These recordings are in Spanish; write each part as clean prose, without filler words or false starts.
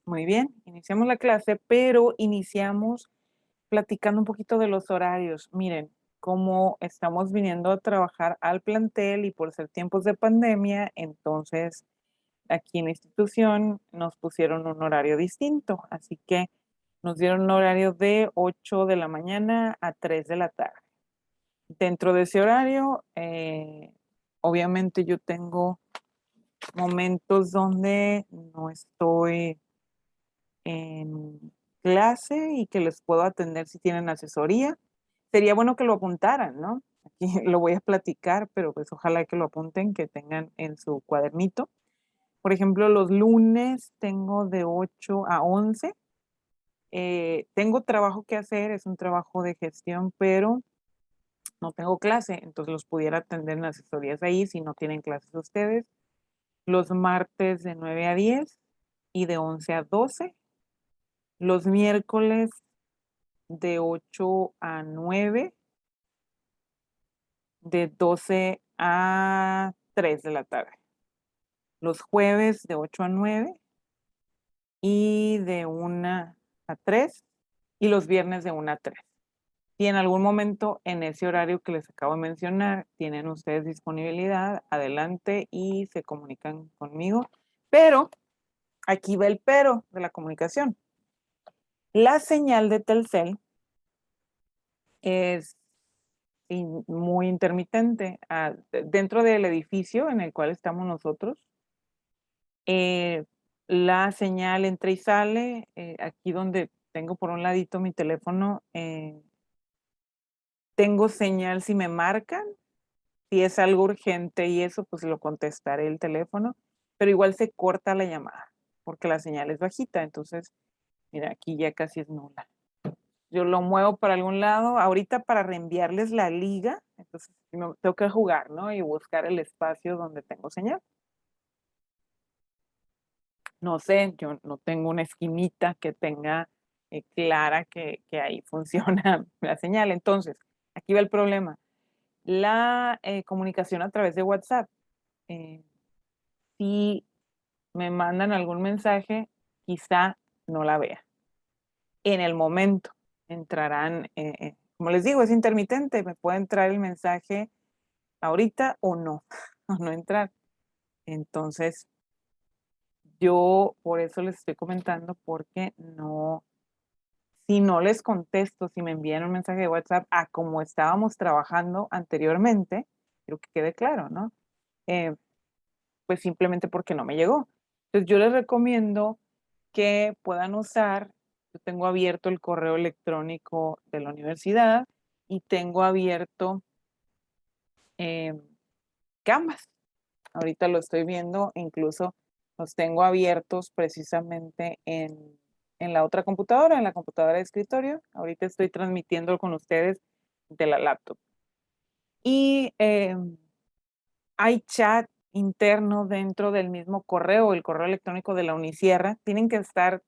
Muy bien, iniciamos la clase, pero iniciamos platicando un poquito de los horarios. Miren, como estamos viniendo a trabajar al plantel y por ser tiempos de pandemia, entonces aquí en la institución nos pusieron un horario distinto, así que nos dieron un horario de 8 de la mañana a 3 de la tarde. Dentro de ese horario, obviamente yo tengo momentos donde no estoy en clase y que les puedo atender si tienen asesoría. Sería bueno que lo apuntaran, ¿no? Aquí lo voy a platicar, pero pues ojalá que lo apunten, que tengan en su cuadernito. Por ejemplo, los lunes tengo de 8 a 11. Tengo trabajo que hacer, es un trabajo de gestión, pero no tengo clase, entonces los pudiera atender en asesorías ahí si no tienen clases ustedes. Los martes de 9 a 10 y de 11 a 12. Los miércoles de 8 a 9, de 12 a 3 de la tarde. Los jueves de 8 a 9 y de 1 a 3 y los viernes de 1 a 3. Si en algún momento en ese horario que les acabo de mencionar tienen ustedes disponibilidad, adelante y se comunican conmigo. Pero aquí va el pero de la comunicación. La señal de Telcel es muy intermitente. Dentro del edificio en el cual estamos nosotros, eh, la señal entra y sale. Aquí donde tengo por un ladito mi teléfono, tengo señal si me marcan. Si es algo urgente y eso, pues lo contestaré el teléfono, pero igual se corta la llamada porque la señal es bajita. Entonces, mira, aquí ya casi es nula. Yo lo muevo para algún lado, ahorita para reenviarles la liga, entonces tengo que jugar, ¿no? Y buscar el espacio donde tengo señal. No sé, yo no tengo una esquinita que tenga clara que ahí funciona la señal. Entonces, aquí va el problema. La comunicación a través de WhatsApp. Si me mandan algún mensaje, quizá no la vea. En el momento entrarán, como les digo, es intermitente, me puede entrar el mensaje ahorita o no, o no entrar. Entonces, yo por eso les estoy comentando, porque no, si no les contesto, si me envían un mensaje de WhatsApp a como estábamos trabajando anteriormente, quiero que quede claro, ¿no? Pues simplemente porque no me llegó. Entonces, yo les recomiendo que puedan usar, yo tengo abierto el correo electrónico de la universidad y tengo abierto Canvas. Ahorita lo estoy viendo, incluso los tengo abiertos precisamente en la otra computadora, en la computadora de escritorio. Ahorita estoy transmitiendo con ustedes de la laptop. Y hay chat interno dentro del mismo correo, el correo electrónico de la Unisierra. Tienen que estar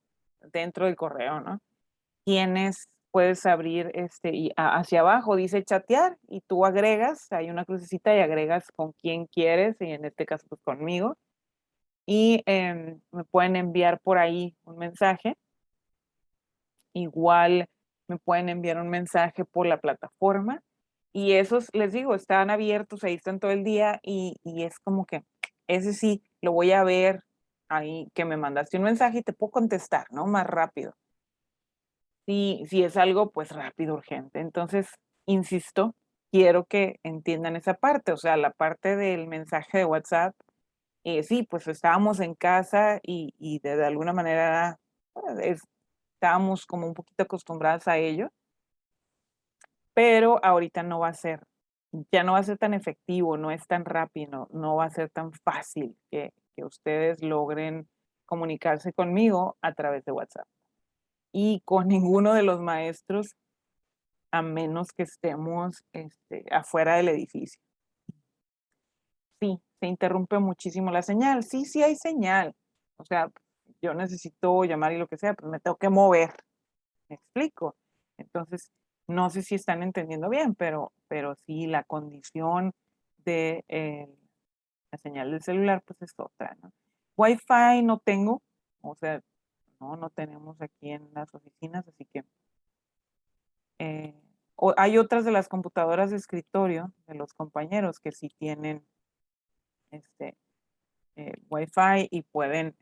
dentro del correo, ¿no? Tienes, puedes abrir y hacia abajo dice chatear y tú agregas, hay una crucecita y agregas con quien quieres, y en este caso pues conmigo, y me pueden enviar por ahí un mensaje. Igual me pueden enviar un mensaje por la plataforma y esos, les digo, están abiertos, ahí están todo el día y es como que ese sí lo voy a ver ahí que me mandaste un mensaje y te puedo contestar, ¿no? Más rápido. Si es algo, pues rápido, urgente. Entonces, insisto, quiero que entiendan esa parte, o sea, la parte del mensaje de WhatsApp, sí, pues estábamos en casa y de alguna manera estábamos como un poquito acostumbradas a ello, pero ahorita no va a ser, ya no va a ser tan efectivo, no es tan rápido, no va a ser tan fácil que ustedes logren comunicarse conmigo a través de WhatsApp. Y con ninguno de los maestros a menos que estemos afuera del edificio. Sí, se interrumpe muchísimo la señal. Sí, sí hay señal. O sea, yo necesito llamar y lo que sea, pues me tengo que mover. ¿Me explico? Entonces, no sé si están entendiendo bien, pero sí la condición de la señal del celular, pues es otra, ¿no? Wi-Fi no tengo, o sea, no tenemos aquí en las oficinas, así que hay otras de las computadoras de escritorio de los compañeros que sí tienen Wi-Fi y pueden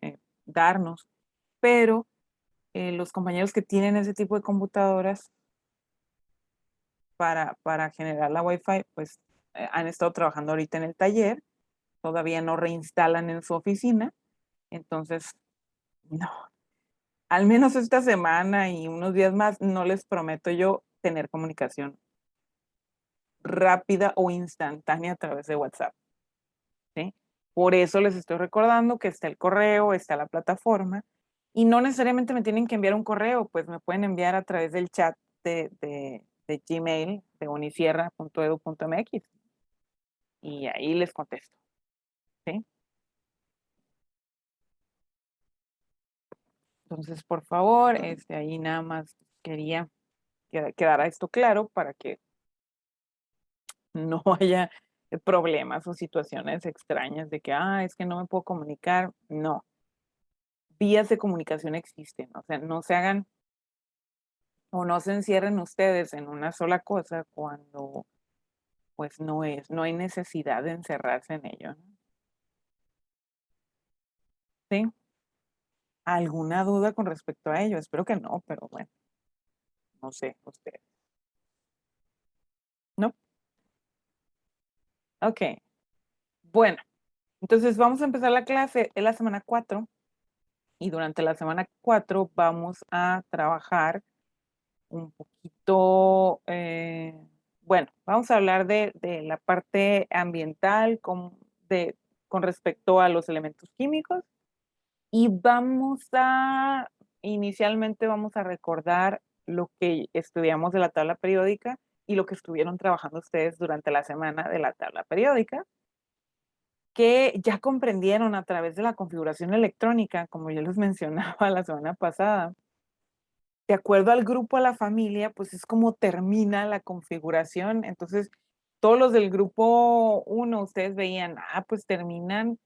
darnos, pero los compañeros que tienen ese tipo de computadoras para generar la Wi-Fi, pues han estado trabajando ahorita en el taller, todavía no reinstalan en su oficina, entonces no, al menos esta semana y unos días más no les prometo yo tener comunicación rápida o instantánea a través de WhatsApp, ¿sí? Por eso les estoy recordando que está el correo, está la plataforma, y no necesariamente me tienen que enviar un correo, pues me pueden enviar a través del chat de Gmail de unisierra.edu.mx y ahí les contesto, ¿sí? Entonces, por favor, ahí nada más quería que quedara esto claro para que no haya problemas o situaciones extrañas de que, es que no me puedo comunicar. No, vías de comunicación existen, o sea, no se hagan o no se encierren ustedes en una sola cosa cuando pues no hay necesidad de encerrarse en ello, ¿no? ¿Sí? ¿Alguna duda con respecto a ello? Espero que no, pero bueno, no sé, ustedes. ¿No? Ok. Bueno, entonces vamos a empezar la clase en la semana 4 y durante la semana 4 vamos a trabajar un poquito, bueno, vamos a hablar de la parte ambiental con respecto a los elementos químicos y inicialmente vamos a recordar lo que estudiamos de la tabla periódica y lo que estuvieron trabajando ustedes durante la semana de la tabla periódica, que ya comprendieron a través de la configuración electrónica, como yo les mencionaba la semana pasada. De acuerdo al grupo, a la familia, pues es como termina la configuración. Entonces, todos los del grupo 1, ustedes veían, pues terminan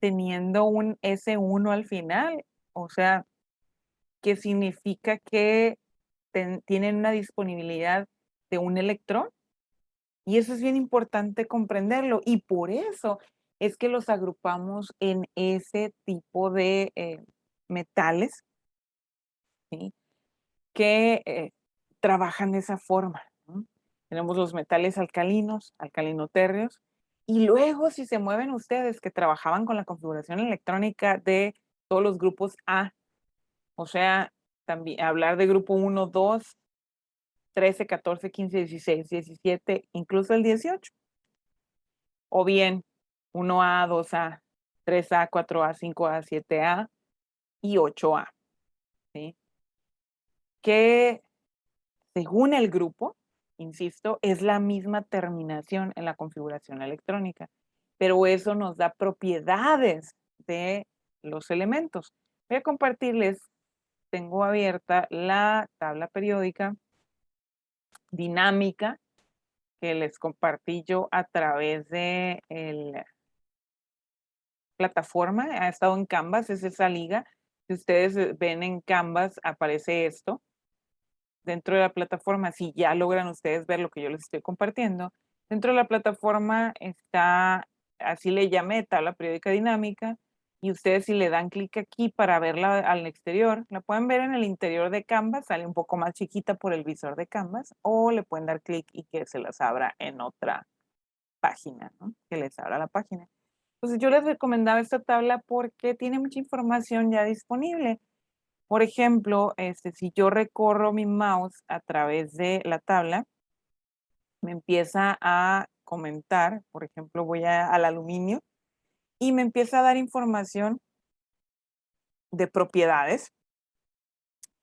teniendo un S1 al final. O sea, que significa que tienen una disponibilidad de un electrón. Y eso es bien importante comprenderlo. Y por eso es que los agrupamos en ese tipo de metales, ¿sí? Que trabajan de esa forma, ¿no? Tenemos los metales alcalinos, alcalinotérreos, y luego si se mueven ustedes que trabajaban con la configuración electrónica de todos los grupos A, o sea, también hablar de grupo 1, 2, 13, 14, 15, 16, 17, incluso el 18, o bien 1A, 2A, 3A, 4A, 5A, 7A y 8A, ¿sí? Que según el grupo, insisto, es la misma terminación en la configuración electrónica, pero eso nos da propiedades de los elementos. Voy a compartirles, tengo abierta la tabla periódica dinámica que les compartí yo a través de la plataforma, ha estado en Canvas, es esa liga. Si ustedes ven en Canvas, aparece esto dentro de la plataforma, si ya logran ustedes ver lo que yo les estoy compartiendo, dentro de la plataforma está, así le llamé, tabla periódica dinámica, y ustedes si le dan clic aquí para verla al exterior, la pueden ver en el interior de Canvas, sale un poco más chiquita por el visor de Canvas, o le pueden dar clic y que se las abra en otra página, ¿no? Que les abra la página. Entonces yo les recomendaba esta tabla porque tiene mucha información ya disponible. Por ejemplo, si yo recorro mi mouse a través de la tabla, me empieza a comentar, por ejemplo, voy al aluminio y me empieza a dar información de propiedades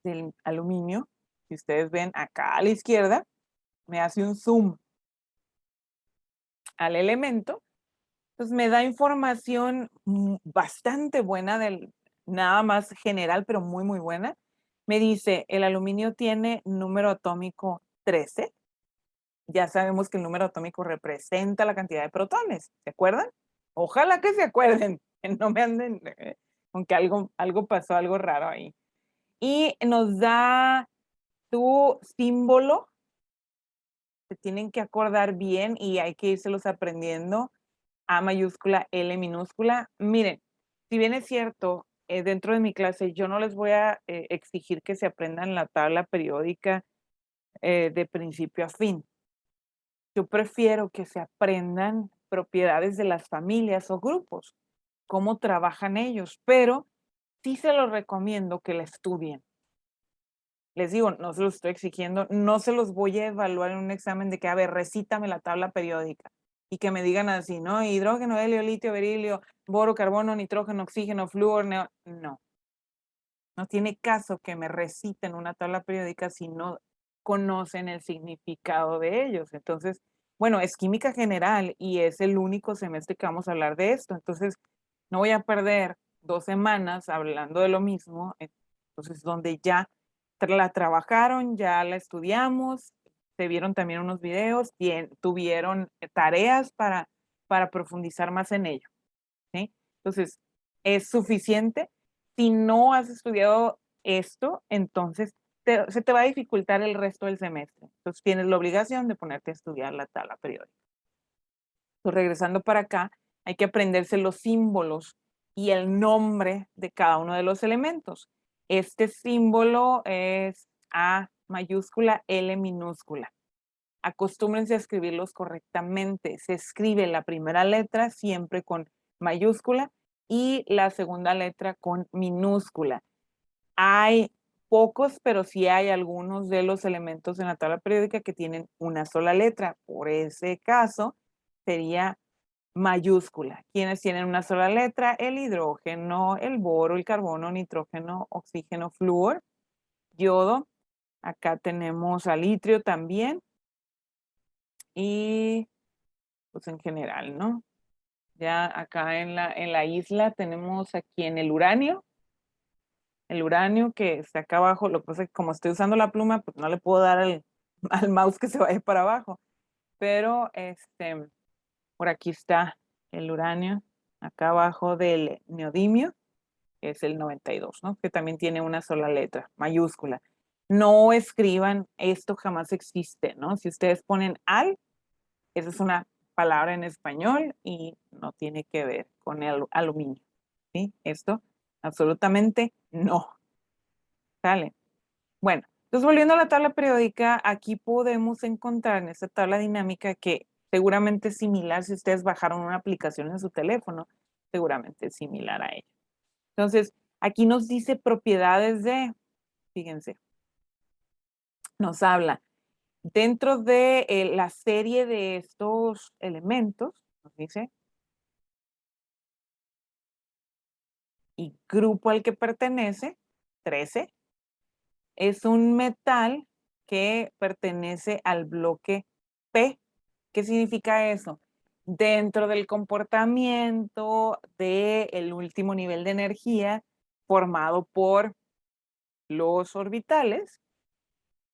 del aluminio. Si ustedes ven acá a la izquierda, me hace un zoom al elemento. Entonces me da información bastante buena, nada más general, pero muy, muy buena. Me dice, el aluminio tiene número atómico 13. Ya sabemos que el número atómico representa la cantidad de protones, ¿se acuerdan? Ojalá que se acuerden, que no me anden con que algo pasó, algo raro ahí. Y nos da tu símbolo. Se tienen que acordar bien y hay que irselos aprendiendo. A mayúscula, L minúscula. Miren, si bien es cierto, dentro de mi clase yo no les voy a exigir que se aprendan la tabla periódica de principio a fin. Yo prefiero que se aprendan propiedades de las familias o grupos, cómo trabajan ellos, pero sí se los recomiendo que la estudien. Les digo, no se los estoy exigiendo, no se los voy a evaluar en un examen de que, a ver, recítame la tabla periódica y que me digan así, ¿no? Hidrógeno, helio, litio, berilio, boro, carbono, nitrógeno, oxígeno, flúor, no. No tiene caso que me reciten una tabla periódica si no conocen el significado de ellos. Entonces, bueno, es química general y es el único semestre que vamos a hablar de esto. Entonces, no voy a perder 2 semanas hablando de lo mismo. Entonces, donde ya la trabajaron, ya la estudiamos, se vieron también unos videos, tuvieron tareas para profundizar más en ello, ¿sí? Entonces, es suficiente. Si no has estudiado esto, entonces se te va a dificultar el resto del semestre. Entonces, tienes la obligación de ponerte a estudiar la tabla periódica. Entonces, regresando para acá, hay que aprenderse los símbolos y el nombre de cada uno de los elementos. Este símbolo es A mayúscula, L minúscula. Acostúmbrense a escribirlos correctamente. Se escribe la primera letra siempre con mayúscula y la segunda letra con minúscula. Hay pocos, pero sí hay algunos de los elementos en la tabla periódica que tienen una sola letra. Por ese caso, sería mayúscula. ¿Quiénes tienen una sola letra? El hidrógeno, el boro, el carbono, nitrógeno, oxígeno, flúor, yodo. Acá tenemos al litio también. Y pues en general, ¿no? Ya acá en la isla tenemos aquí en el uranio que está acá abajo. Lo que pasa es que como estoy usando la pluma, pues no le puedo dar al mouse que se vaya para abajo. Pero por aquí está el uranio, acá abajo del neodimio, que es el 92, ¿no? Que también tiene una sola letra, mayúscula. No escriban, esto jamás existe, ¿no? Si ustedes ponen al, esa es una palabra en español y no tiene que ver con el aluminio, ¿sí? Esto absolutamente no. ¿Sale? Bueno, entonces volviendo a la tabla periódica, aquí podemos encontrar en esta tabla dinámica que seguramente es similar si ustedes bajaron una aplicación en su teléfono, seguramente es similar a ella. Entonces, aquí nos dice propiedades de, fíjense, nos habla dentro de la serie de estos elementos, nos dice, y grupo al que pertenece, 13, es un metal que pertenece al bloque P. ¿Qué significa eso? Dentro del comportamiento del último nivel de energía formado por los orbitales,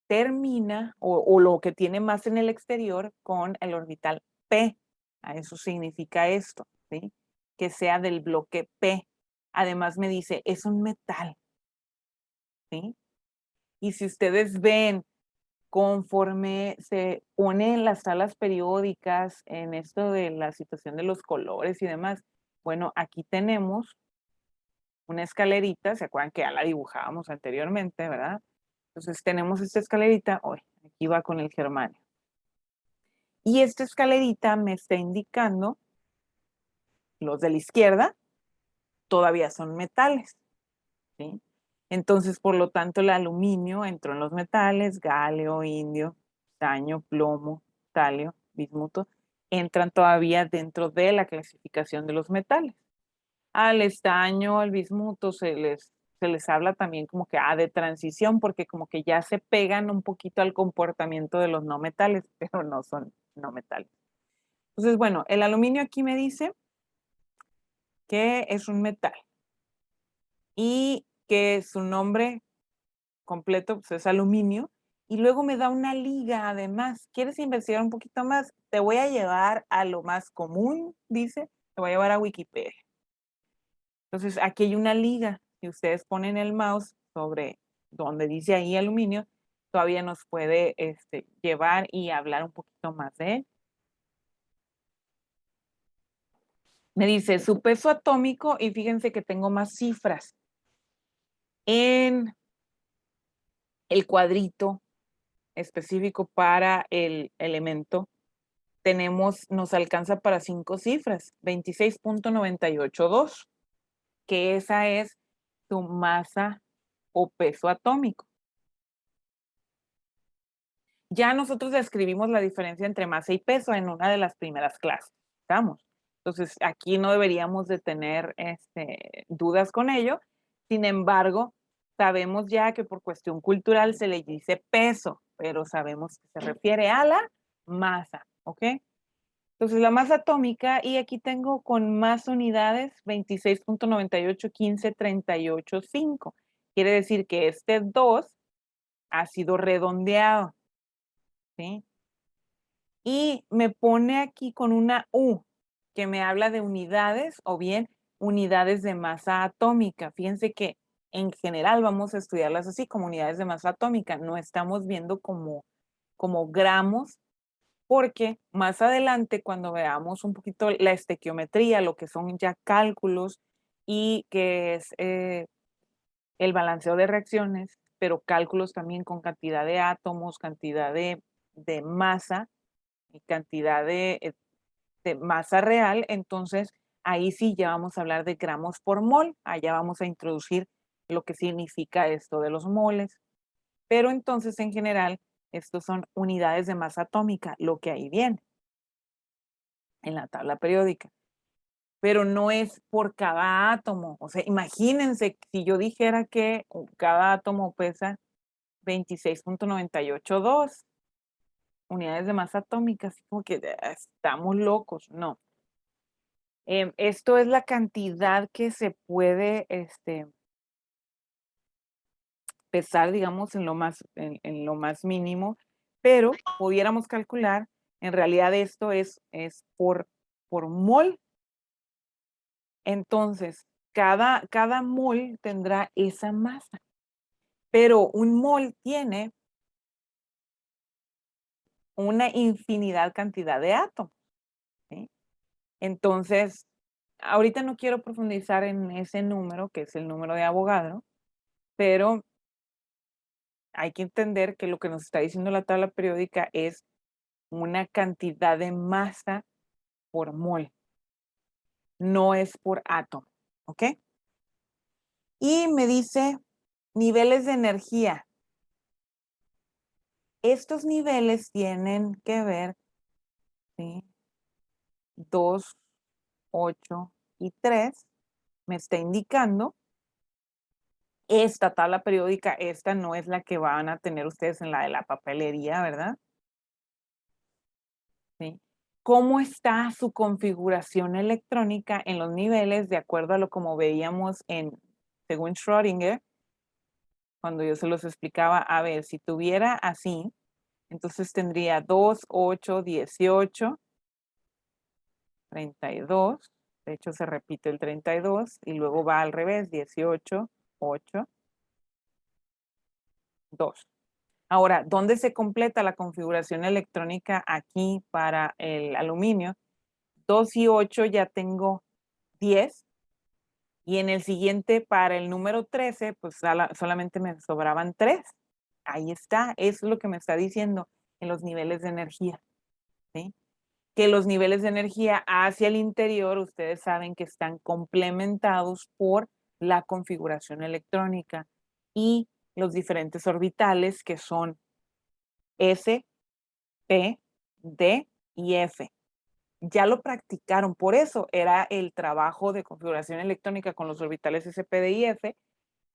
termina, o lo que tiene más en el exterior, con el orbital P. A eso significa esto, ¿sí? Que sea del bloque P. Además me dice, es un metal, ¿sí? Y si ustedes ven, conforme se ponen las tablas periódicas en esto de la situación de los colores y demás, bueno, aquí tenemos una escalerita, ¿se acuerdan que ya la dibujábamos anteriormente, verdad? Entonces tenemos esta escalerita, hoy aquí va con el germanio. Y esta escalerita me está indicando, los de la izquierda todavía son metales, ¿sí? Entonces, por lo tanto, el aluminio entró en los metales, galio, indio, estaño, plomo, talio, bismuto, entran todavía dentro de la clasificación de los metales. Al estaño, al bismuto se les habla también como que de transición, porque como que ya se pegan un poquito al comportamiento de los no metales, pero no son no metales. Entonces, bueno, el aluminio aquí me dice que es un metal y que su nombre completo pues, es aluminio, y luego me da una liga además. ¿Quieres investigar un poquito más? Te voy a llevar a lo más común, dice, te voy a llevar a Wikipedia. Entonces, aquí hay una liga. Si ustedes ponen el mouse sobre donde dice ahí aluminio, todavía nos puede llevar y hablar un poquito más de él. Me dice su peso atómico y fíjense que tengo más cifras. En el cuadrito específico para el elemento, nos alcanza para 5 cifras, 26.982, que esa es su masa o peso atómico. Ya nosotros describimos la diferencia entre masa y peso en una de las primeras clases, ¿estamos? Entonces, aquí no deberíamos de tener dudas con ello. Sin embargo, sabemos ya que por cuestión cultural se le dice peso, pero sabemos que se refiere a la masa, ¿ok? Entonces, la masa atómica, y aquí tengo con más unidades, 26.981538.5. Quiere decir que este 2 ha sido redondeado, ¿sí? Y me pone aquí con una U, que me habla de unidades o bien unidades de masa atómica. Fíjense que en general vamos a estudiarlas así como unidades de masa atómica. No estamos viendo como gramos, porque más adelante cuando veamos un poquito la estequiometría, lo que son ya cálculos y que es el balanceo de reacciones, pero cálculos también con cantidad de átomos, cantidad de masa y cantidad de masa real, entonces ahí sí ya vamos a hablar de gramos por mol, allá vamos a introducir lo que significa esto de los moles, pero entonces en general estos son unidades de masa atómica, lo que ahí viene en la tabla periódica, pero no es por cada átomo. O sea, imagínense si yo dijera que cada átomo pesa 26.982 unidades de masa atómica, así como que estamos locos, no. Esto es la cantidad que se puede pesar, digamos, en lo más mínimo, pero pudiéramos calcular, en realidad esto es por mol. Entonces, cada mol tendrá esa masa, pero un mol tiene una infinidad cantidad de átomos, ¿sí? Entonces, ahorita no quiero profundizar en ese número, que es el número de Avogadro, pero hay que entender que lo que nos está diciendo la tabla periódica es una cantidad de masa por mol, no es por átomo, ¿ok? Y me dice niveles de energía. Estos niveles tienen que ver, ¿sí? 2, 8 y 3 me está indicando esta tabla periódica. Esta no es la que van a tener ustedes en la de la papelería, ¿verdad? ¿Sí? ¿Cómo está su configuración electrónica en los niveles de acuerdo a lo como veíamos según Schrödinger, cuando yo se los explicaba? A ver, si tuviera así, entonces tendría 2, 8, 18, 32. De hecho, se repite el 32 y luego va al revés, 18, 8, 2. Ahora, ¿dónde se completa la configuración electrónica aquí para el aluminio? 2 y 8 ya tengo 10. Y en el siguiente, para el número 13, pues solamente me sobraban 3. Ahí está, es lo que me está diciendo en los niveles de energía, ¿sí? Que los niveles de energía hacia el interior, ustedes saben que están complementados por la configuración electrónica y los diferentes orbitales que son S, P, D y F. Ya lo practicaron, por eso era el trabajo de configuración electrónica con los orbitales S, P, D y F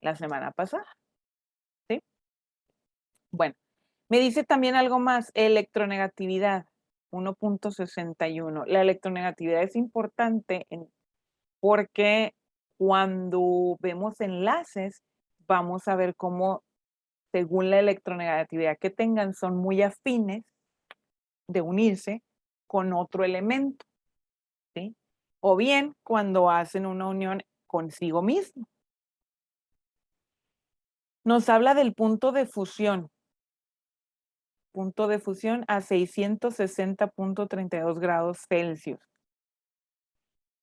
la semana pasada, ¿sí? Bueno, me dice también algo más, electronegatividad, 1.61. La electronegatividad es importante porque cuando vemos enlaces, vamos a ver cómo, según la electronegatividad que tengan, son muy afines de unirse con otro elemento, ¿sí? O bien cuando hacen una unión consigo mismo. Nos habla del punto de fusión a 660.32 grados Celsius.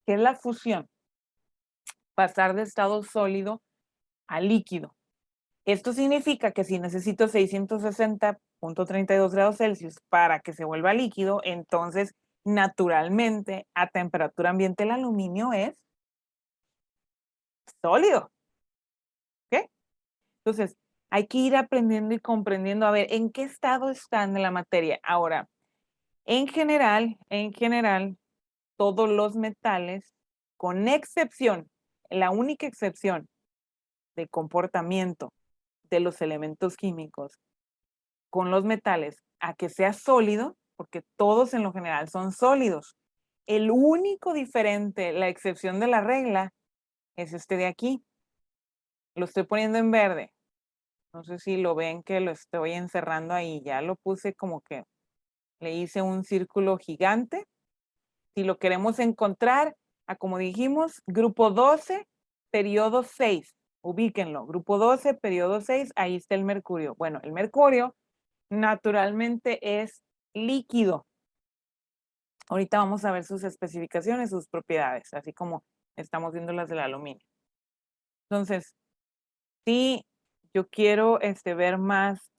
¿Qué es la fusión? Pasar de estado sólido a líquido. Esto significa que si necesito 660.32 grados Celsius para que se vuelva líquido, entonces naturalmente a temperatura ambiente el aluminio es sólido. ¿Ok? Entonces, hay que ir aprendiendo y comprendiendo, a ver, ¿en qué estado están la materia? Ahora, en general, todos los metales, con excepción, la única excepción de comportamiento de los elementos químicos con los metales a que sea sólido, porque todos en lo general son sólidos. El único diferente, la excepción de la regla, es este de aquí. Lo estoy poniendo en verde. No sé si lo ven que lo estoy encerrando ahí. Ya lo puse como que le hice un círculo gigante. Si lo queremos encontrar, como dijimos, grupo 12, periodo 6. Ubíquenlo. Grupo 12, periodo 6, ahí está el mercurio. Bueno, el mercurio naturalmente es líquido. Ahorita vamos a ver sus especificaciones, sus propiedades, así como estamos viendo las del aluminio. Entonces, si yo quiero ver más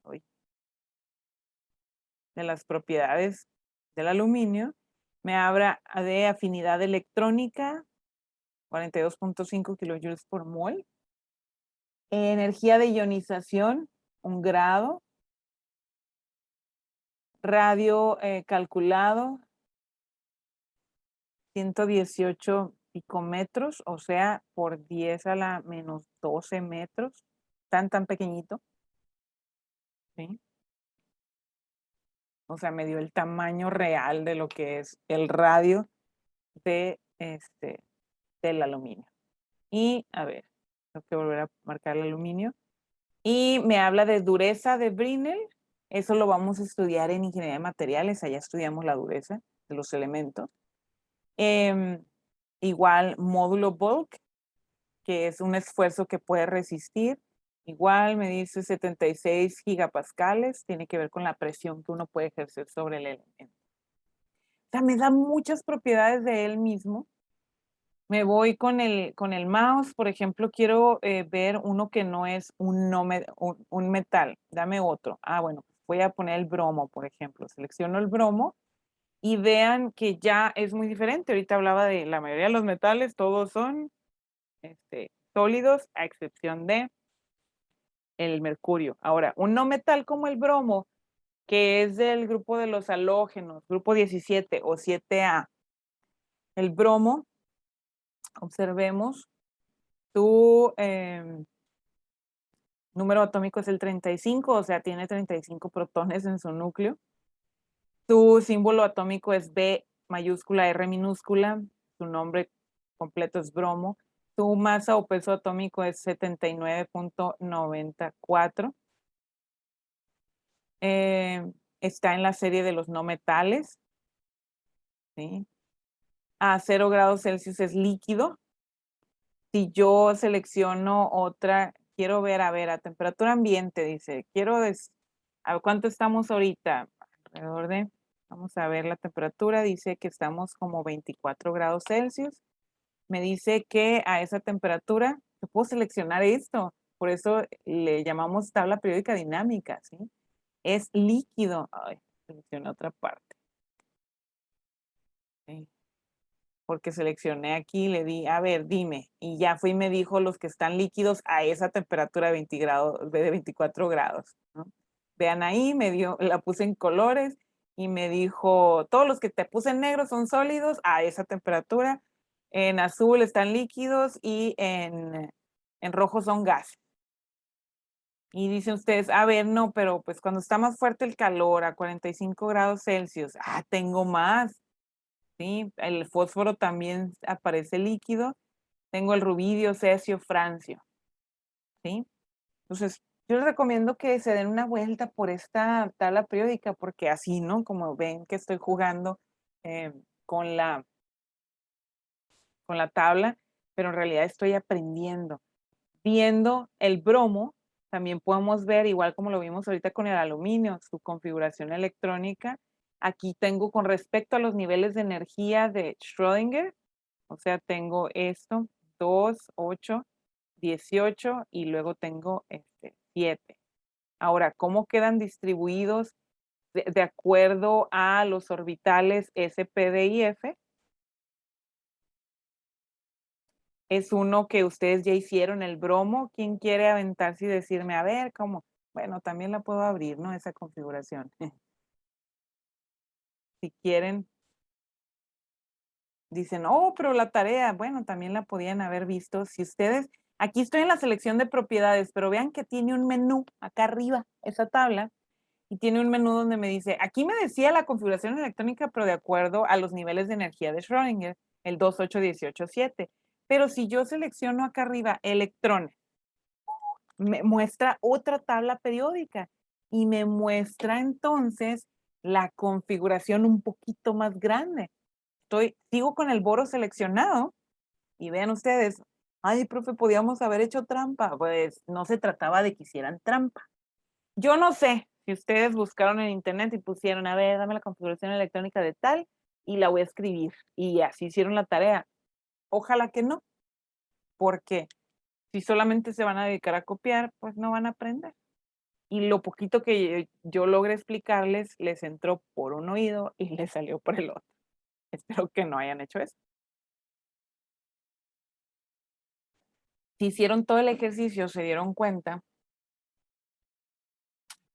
de las propiedades del aluminio, me habla de afinidad electrónica, 42.5 kilojoules por mol. Energía de ionización, 1 grado. Radio calculado, 118 picometros, o sea, por 10 a la menos 12 metros. Tan pequeñito. ¿Sí? O sea, me dio el tamaño real de lo que es el radio de del aluminio. Y, a ver, tengo que volver a marcar el aluminio. Y me habla de dureza de Brinell. Eso lo vamos a estudiar en ingeniería de materiales. Allá estudiamos la dureza de los elementos. Igual módulo bulk, que es un esfuerzo que puede resistir. Igual me dice 76 gigapascales. Tiene que ver con la presión que uno puede ejercer sobre el elemento. O sea, me da muchas propiedades de él mismo. Me voy con el mouse, por ejemplo, quiero ver uno que no es un metal. Dame otro. Bueno, voy a poner el bromo, por ejemplo. Selecciono el bromo y vean que ya es muy diferente. Ahorita hablaba de la mayoría de los metales, todos son sólidos, a excepción de el mercurio. Ahora, un no metal como el bromo, que es del grupo de los halógenos, grupo 17 o 7A. El bromo, observemos, su número atómico es el 35, o sea, tiene 35 protones en su núcleo. Su símbolo atómico es B mayúscula R minúscula. Su nombre completo es bromo. Su masa o peso atómico es 79.94. Está en la serie de los no metales. ¿Sí? A 0 grados Celsius es líquido. Si yo selecciono otra, quiero ver, a temperatura ambiente, dice, a ver cuánto estamos ahorita. Alrededor de, vamos a ver la temperatura, dice que estamos como 24 grados Celsius. Me dice que a esa temperatura, yo puedo seleccionar esto, por eso le llamamos tabla periódica dinámica, ¿sí? Es líquido. Ay, seleccioné otra parte. ¿Sí? Porque seleccioné aquí, le di, a ver, dime, y ya fue y me dijo los que están líquidos a esa temperatura de 24 grados, ¿no? Vean ahí, la puse en colores y me dijo, todos los que te puse en negro son sólidos a esa temperatura, en azul están líquidos y en rojo son gases. Y dicen ustedes, a ver, no, pero pues cuando está más fuerte el calor a 45 grados Celsius, tengo más. ¿Sí? El fósforo también aparece líquido. Tengo el rubidio, cesio, francio. ¿Sí? Entonces, yo les recomiendo que se den una vuelta por esta tabla periódica porque así, ¿no? Como ven que estoy jugando con la tabla, pero en realidad estoy aprendiendo. Viendo el bromo, también podemos ver, igual como lo vimos ahorita con el aluminio, su configuración electrónica. Aquí tengo con respecto a los niveles de energía de Schrödinger, o sea, tengo esto, 2, 8, 18 y luego tengo 7. Ahora, ¿cómo quedan distribuidos de acuerdo a los orbitales S, P, D y F? Es uno que ustedes ya hicieron, el bromo. ¿Quién quiere aventarse y decirme, a ver, cómo? Bueno, también la puedo abrir, ¿no? Esa configuración. Si quieren, dicen, oh, pero la tarea, bueno, también la podían haber visto. Si ustedes, aquí estoy en la selección de propiedades, pero vean que tiene un menú acá arriba, esa tabla, y tiene un menú donde me dice, aquí me decía la configuración electrónica, pero de acuerdo a los niveles de energía de Schrödinger, el 2, 8, 18, 7. Pero si yo selecciono acá arriba electrones, me muestra otra tabla periódica y me muestra entonces la configuración un poquito más grande. Sigo con el boro seleccionado y vean ustedes, ay, profe, podíamos haber hecho trampa. Pues no se trataba de que hicieran trampa. Yo no sé si ustedes buscaron en internet y pusieron, a ver, dame la configuración electrónica de tal y la voy a escribir. Y así hicieron la tarea. Ojalá que no, porque si solamente se van a dedicar a copiar, pues no van a aprender. Y lo poquito que yo logré explicarles, les entró por un oído y les salió por el otro. Espero que no hayan hecho eso. Si hicieron todo el ejercicio, se dieron cuenta,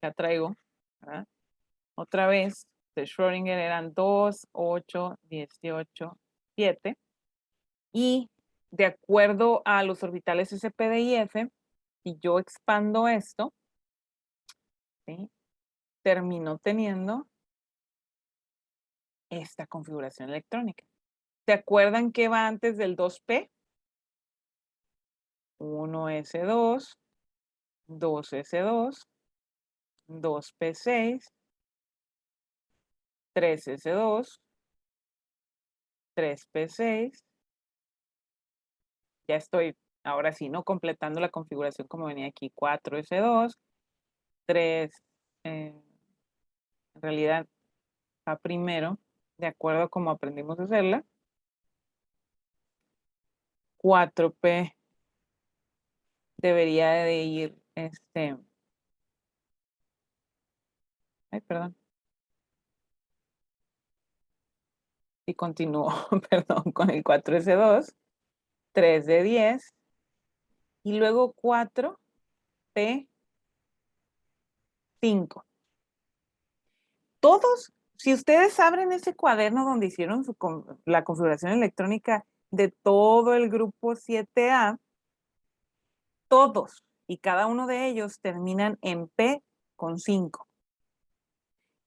ya traigo, ¿verdad? Otra vez, de Schrödinger eran 2, 8, 18, 7. Y de acuerdo a los orbitales S, P, D y F, si yo expando esto, ¿sí? Termino teniendo esta configuración electrónica. ¿Se acuerdan qué va antes del 2P? 1S2, 2S2, 2P6, 3S2, 3P6. Ya estoy, ahora sí, ¿no? Completando la configuración como venía aquí. 4S2, 3, en realidad va primero, de acuerdo a cómo aprendimos a hacerla. 4P debería de ir, ay, perdón. Y continúo, perdón, con el 4S2, 3 de 10, y luego 4P5. Todos, si ustedes abren ese cuaderno donde hicieron la configuración electrónica de todo el grupo 7A, todos y cada uno de ellos terminan en P con 5.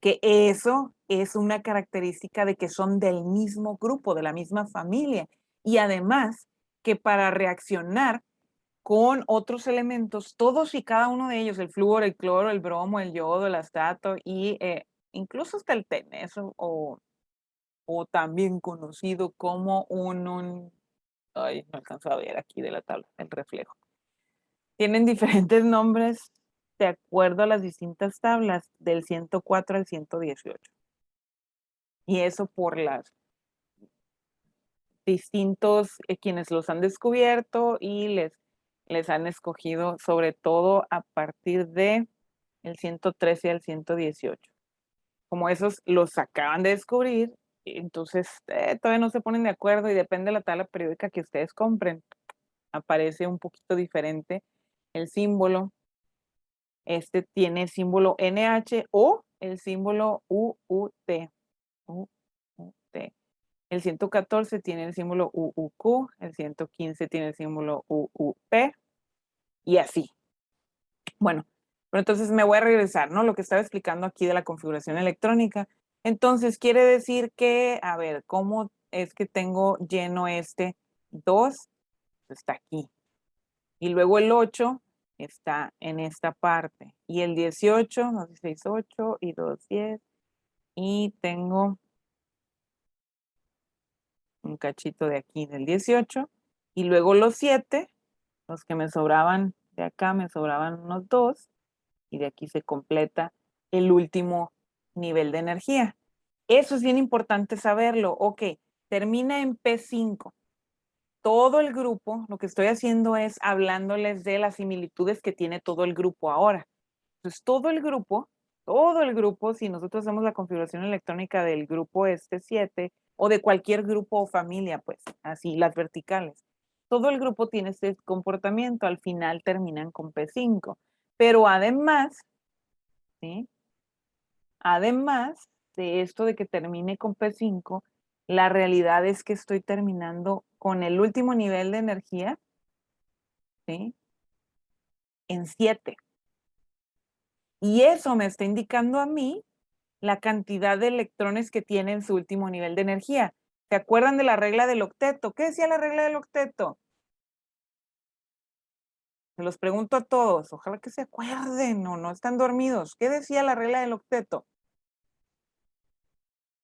Que eso es una característica de que son del mismo grupo, de la misma familia. Y además que para reaccionar con otros elementos, todos y cada uno de ellos, el flúor, el cloro, el bromo, el yodo, el astato y incluso hasta el teneso o también conocido como ay, no alcanzo a ver aquí de la tabla, el reflejo. Tienen diferentes nombres de acuerdo a las distintas tablas del 104 al 118. Y eso por las distintos quienes los han descubierto y les han escogido sobre todo a partir de el 113 al 118. Como esos los acaban de descubrir, entonces todavía no se ponen de acuerdo y depende de la tabla periódica que ustedes compren. Aparece un poquito diferente el símbolo. Este tiene símbolo NH o el símbolo UUT. UUT. El 114 tiene el símbolo UUQ, el 115 tiene el símbolo UUP y así. Bueno, pero entonces me voy a regresar, ¿no? Lo que estaba explicando aquí de la configuración electrónica. Entonces quiere decir que, a ver, ¿cómo es que tengo lleno este 2? Está aquí. Y luego el 8 está en esta parte. Y el 18, 2, 16, 8 y 2, 10. Y tengo un cachito de aquí del 18. Y luego los 7, los que me sobraban De acá me sobraban unos 2 y de aquí se completa el último nivel de energía. Eso es bien importante saberlo. Ok, termina en P5. Todo el grupo, lo que estoy haciendo es hablándoles de las similitudes que tiene todo el grupo ahora. Entonces, todo el grupo, si nosotros hacemos la configuración electrónica del grupo 7 o de cualquier grupo o familia, pues, así, las verticales, todo el grupo tiene este comportamiento, al final terminan con P5. Pero además, ¿sí? Además de esto de que termine con P5, la realidad es que estoy terminando con el último nivel de energía, ¿sí? En 7. Y eso me está indicando a mí la cantidad de electrones que tiene en su último nivel de energía. ¿Se acuerdan de la regla del octeto? ¿Qué decía la regla del octeto? Se los pregunto a todos, ojalá que se acuerden o no están dormidos. ¿Qué decía la regla del octeto?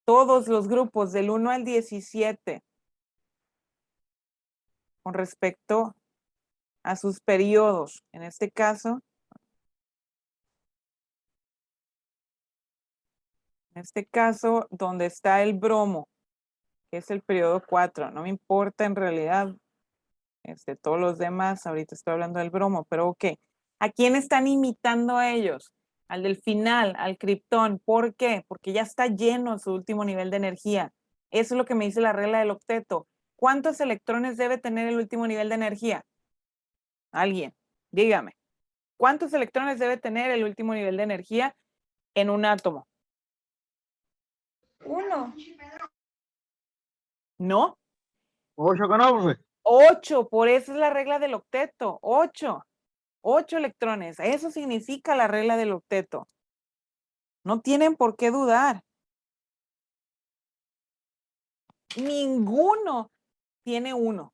Todos los grupos del 1 al 17 con respecto a sus periodos. En este caso, donde está el bromo, que es el periodo 4. No me importa en realidad todos los demás, ahorita estoy hablando del bromo, pero ok. ¿A quién están imitando a ellos? Al del final, al criptón. ¿Por qué? Porque ya está lleno su último nivel de energía. Eso es lo que me dice la regla del octeto. ¿Cuántos electrones debe tener el último nivel de energía? Alguien, dígame. ¿Cuántos electrones debe tener el último nivel de energía en un átomo? 1. ¿No? 8 con 11. 8, por eso es la regla del octeto. 8. 8 electrones. Eso significa la regla del octeto. No tienen por qué dudar. Ninguno tiene 1.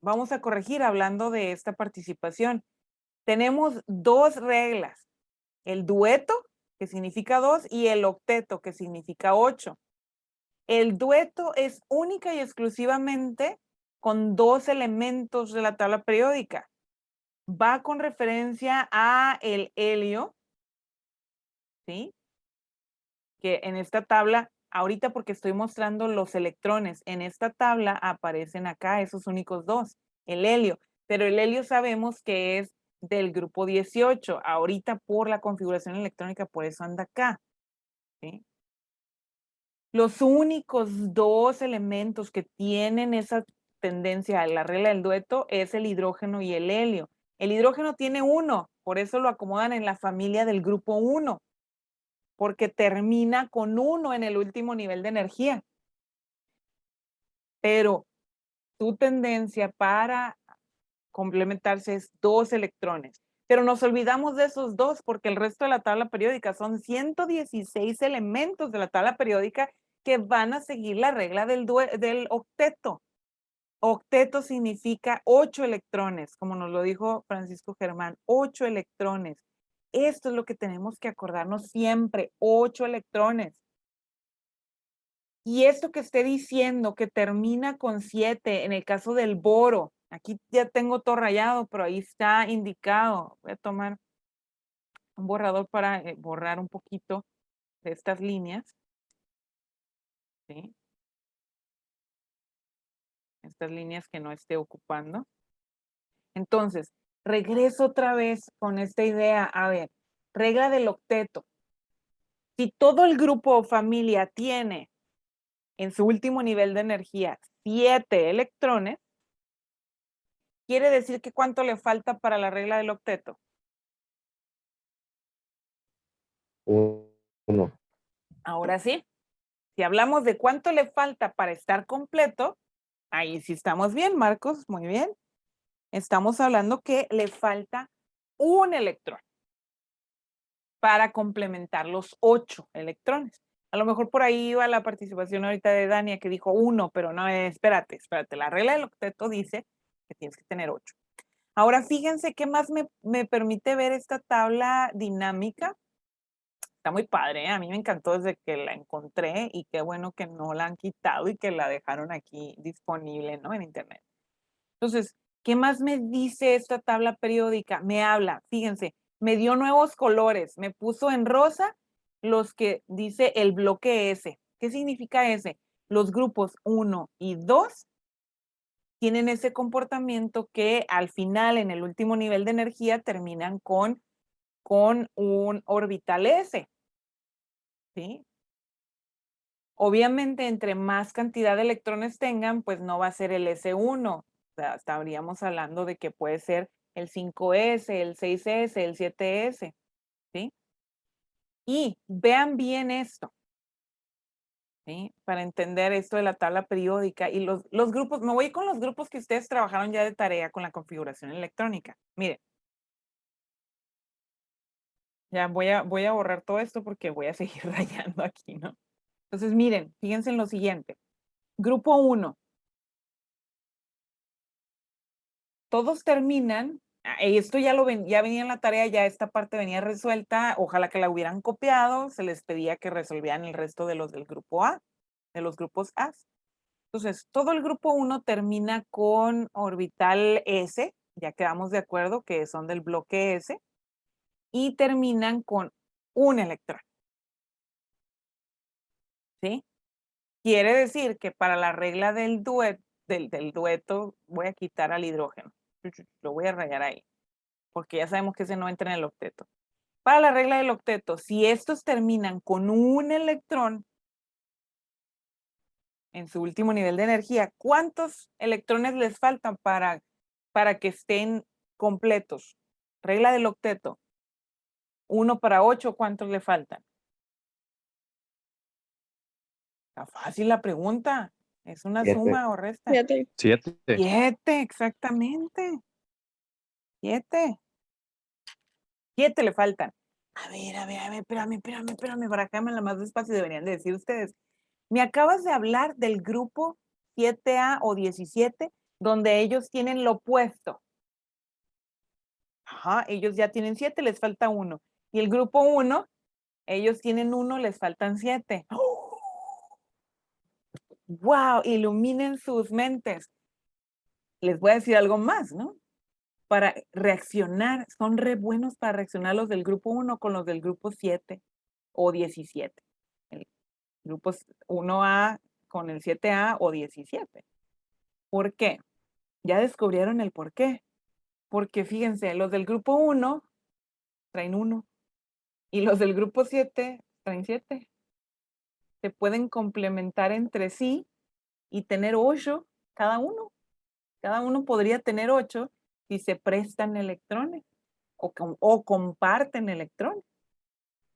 Vamos a corregir hablando de esta participación. Tenemos 2 reglas. El dueto, que significa 2, y el octeto, que significa 8. El dueto es única y exclusivamente con 2 elementos de la tabla periódica. Va con referencia a el helio, ¿sí? Que en esta tabla, ahorita porque estoy mostrando los electrones, en esta tabla aparecen acá esos únicos 2, el helio, pero el helio sabemos que es del grupo 18, ahorita por la configuración electrónica, por eso anda acá, ¿sí? Los únicos 2 elementos que tienen esa tendencia a la regla del dueto es el hidrógeno y el helio. El hidrógeno tiene 1, por eso lo acomodan en la familia del grupo 1, porque termina con 1 en el último nivel de energía. Pero su tendencia para complementarse es 2 electrones. Pero nos olvidamos de esos 2 porque el resto de la tabla periódica son 116 elementos de la tabla periódica que van a seguir la regla del octeto. Octeto significa 8 electrones, como nos lo dijo Francisco Germán, 8 electrones. Esto es lo que tenemos que acordarnos siempre, 8 electrones. Y esto que esté diciendo que termina con 7, en el caso del boro, aquí ya tengo todo rayado, pero ahí está indicado. Voy a tomar un borrador para borrar un poquito de estas líneas. ¿Sí? Estas líneas que no esté ocupando. Entonces, regreso otra vez con esta idea. A ver, regla del octeto. Si todo el grupo o familia tiene en su último nivel de energía 7 electrones, quiere decir que ¿cuánto le falta para la regla del octeto? 1. Ahora sí, si hablamos de cuánto le falta para estar completo, ahí sí estamos bien, Marcos, muy bien. Estamos hablando que le falta un electrón para complementar los 8 electrones. A lo mejor por ahí iba la participación ahorita de Dania que dijo 1, pero no, espérate, la regla del octeto dice que tienes que tener 8. Ahora fíjense qué más me permite ver esta tabla dinámica. Está muy padre, ¿eh? A mí me encantó desde que la encontré y qué bueno que no la han quitado y que la dejaron aquí disponible, ¿no? En internet. Entonces, ¿Qué más me dice esta tabla periódica? Me habla, fíjense, me dio nuevos colores, me puso en rosa los que dice el bloque S. ¿Qué significa S? Los grupos 1 y 2 tienen ese comportamiento que al final, en el último nivel de energía, terminan con un orbital S. ¿Sí? Obviamente, entre más cantidad de electrones tengan, pues no va a ser el S1. O sea, estaríamos hablando de que puede ser el 5S, el 6S, el 7S. ¿Sí? Y vean bien esto. ¿Sí? Para entender esto de la tabla periódica y los grupos, me voy con los grupos que ustedes trabajaron ya de tarea con la configuración electrónica. Miren, ya voy a borrar todo esto porque voy a seguir rayando aquí, ¿no? Entonces, miren, fíjense en lo siguiente. Grupo 1. Todos terminan, esto ya ya venía en la tarea, ya esta parte venía resuelta, ojalá que la hubieran copiado, se les pedía que resolvieran el resto de los del grupo A, de los grupos A. Entonces, todo el grupo 1 termina con orbital S, ya quedamos de acuerdo que son del bloque S, y terminan con un electrón. ¿Sí? Quiere decir que para la regla del dueto, voy a quitar al hidrógeno. Lo voy a rayar ahí, porque ya sabemos que ese no entra en el octeto. Para la regla del octeto, si estos terminan con un electrón en su último nivel de energía, ¿cuántos electrones les faltan para que estén completos? Regla del octeto. 1 para 8, ¿cuántos le faltan? Está fácil la pregunta. Es una 7. suma o resta. 7. 7. 7, exactamente. 7. 7 le faltan. A ver, espérame, para acá me la más despacio deberían de decir ustedes. Me acabas de hablar del grupo 7A o 17, donde ellos tienen lo opuesto. Ajá, ellos ya tienen 7, les falta 1. Y el grupo 1, ellos tienen 1, les faltan 7. ¡Oh! ¡Wow! Iluminen sus mentes. Les voy a decir algo más, ¿no? Para reaccionar, son re buenos para reaccionar los del grupo 1 con los del grupo 7 o 17. El grupo 1A con el 7A o 17. ¿Por qué? Ya descubrieron el por qué. Porque fíjense, los del grupo 1 traen 1 y los del grupo 7 traen 7. Se pueden complementar entre sí y tener 8 cada uno. Cada uno podría tener 8 si se prestan electrones o comparten electrones.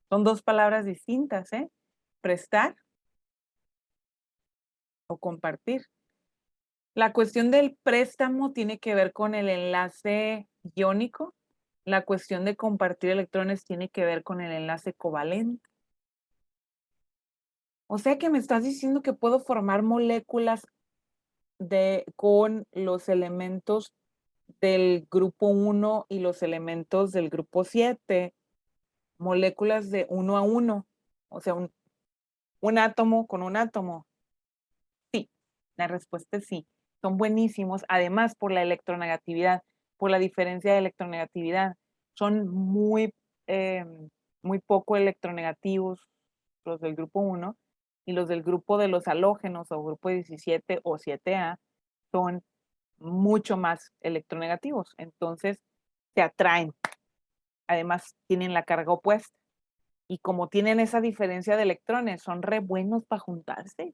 Son dos palabras distintas, ¿eh? Prestar o compartir. La cuestión del préstamo tiene que ver con el enlace iónico. La cuestión de compartir electrones tiene que ver con el enlace covalente. O sea que me estás diciendo que puedo formar moléculas con los elementos del grupo 1 y los elementos del grupo 7, moléculas de 1 a 1, o sea, un átomo con un átomo. Sí, la respuesta es sí. Son buenísimos, además por la electronegatividad, por la diferencia de electronegatividad. Son muy poco electronegativos los del grupo 1 y los del grupo de los halógenos o grupo 17 o 7A son mucho más electronegativos. Entonces, se atraen. Además, tienen la carga opuesta. Y como tienen esa diferencia de electrones, son re buenos para juntarse.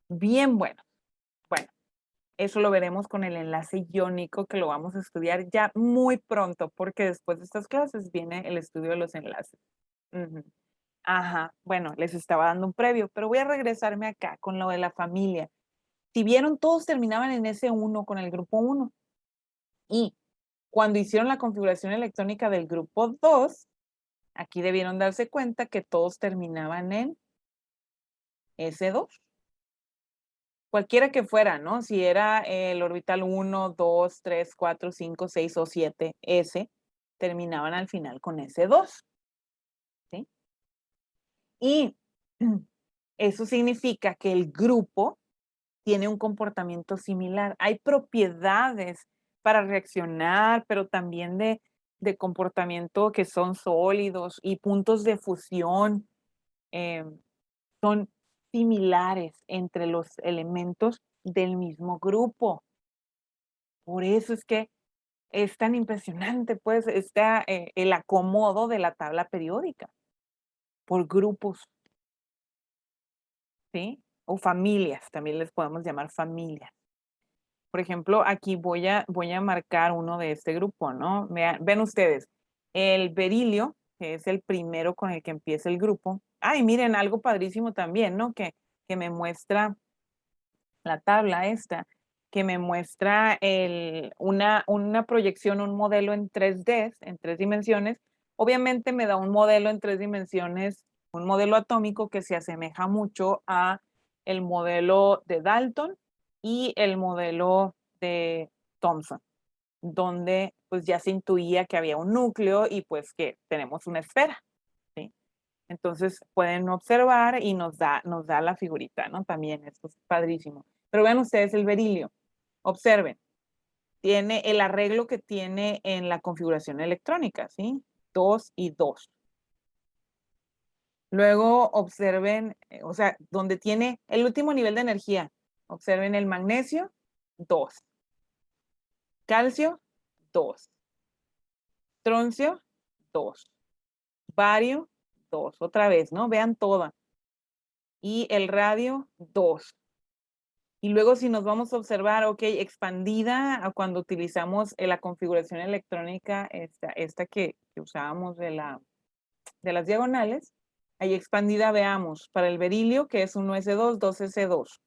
Bien buenos. Bueno, eso lo veremos con el enlace iónico que lo vamos a estudiar ya muy pronto, porque después de estas clases viene el estudio de los enlaces. Ajá, bueno, les estaba dando un previo, pero voy a regresarme acá con lo de la familia. Si vieron, todos terminaban en S1 con el grupo 1. Y cuando hicieron la configuración electrónica del grupo 2, aquí debieron darse cuenta que todos terminaban en S2. Cualquiera que fuera, ¿no? Si era el orbital 1, 2, 3, 4, 5, 6 o 7, S, terminaban al final con S2. ¿Sí? Y eso significa que el grupo tiene un comportamiento similar. Hay propiedades para reaccionar, pero también de comportamiento que son sólidos y puntos de fusión son similares entre los elementos del mismo grupo. Por eso es que es tan impresionante, pues, el acomodo de la tabla periódica por grupos, ¿sí? O familias, también les podemos llamar familias. Por ejemplo, aquí voy a marcar uno de este grupo, ¿no? Ven ustedes, el berilio, que es el primero con el que empieza el grupo. Ay, miren, algo padrísimo también, ¿no? Que me muestra la tabla esta, que me muestra una proyección, un modelo en 3D, en 3 dimensiones. Obviamente me da un modelo en 3 dimensiones, un modelo atómico que se asemeja mucho a el modelo de Dalton y el modelo de Thomson, donde pues ya se intuía que había un núcleo y pues que tenemos una esfera, ¿sí? Entonces pueden observar y nos da la figurita, ¿no? También, esto es padrísimo. Pero vean ustedes el berilio. Observen, tiene el arreglo que tiene en la configuración electrónica, ¿sí? 2 y 2. Luego observen, o sea, donde tiene el último nivel de energía. Observen el magnesio, 2. Calcio, 2. Troncio, 2. Bario, 2. Otra vez, ¿no? Vean toda. Y el radio, 2. Y luego si nos vamos a observar, ok, expandida a cuando utilizamos la configuración electrónica, esta que usábamos de las diagonales, ahí expandida veamos, para el berilio, que es 1s2, 2s2.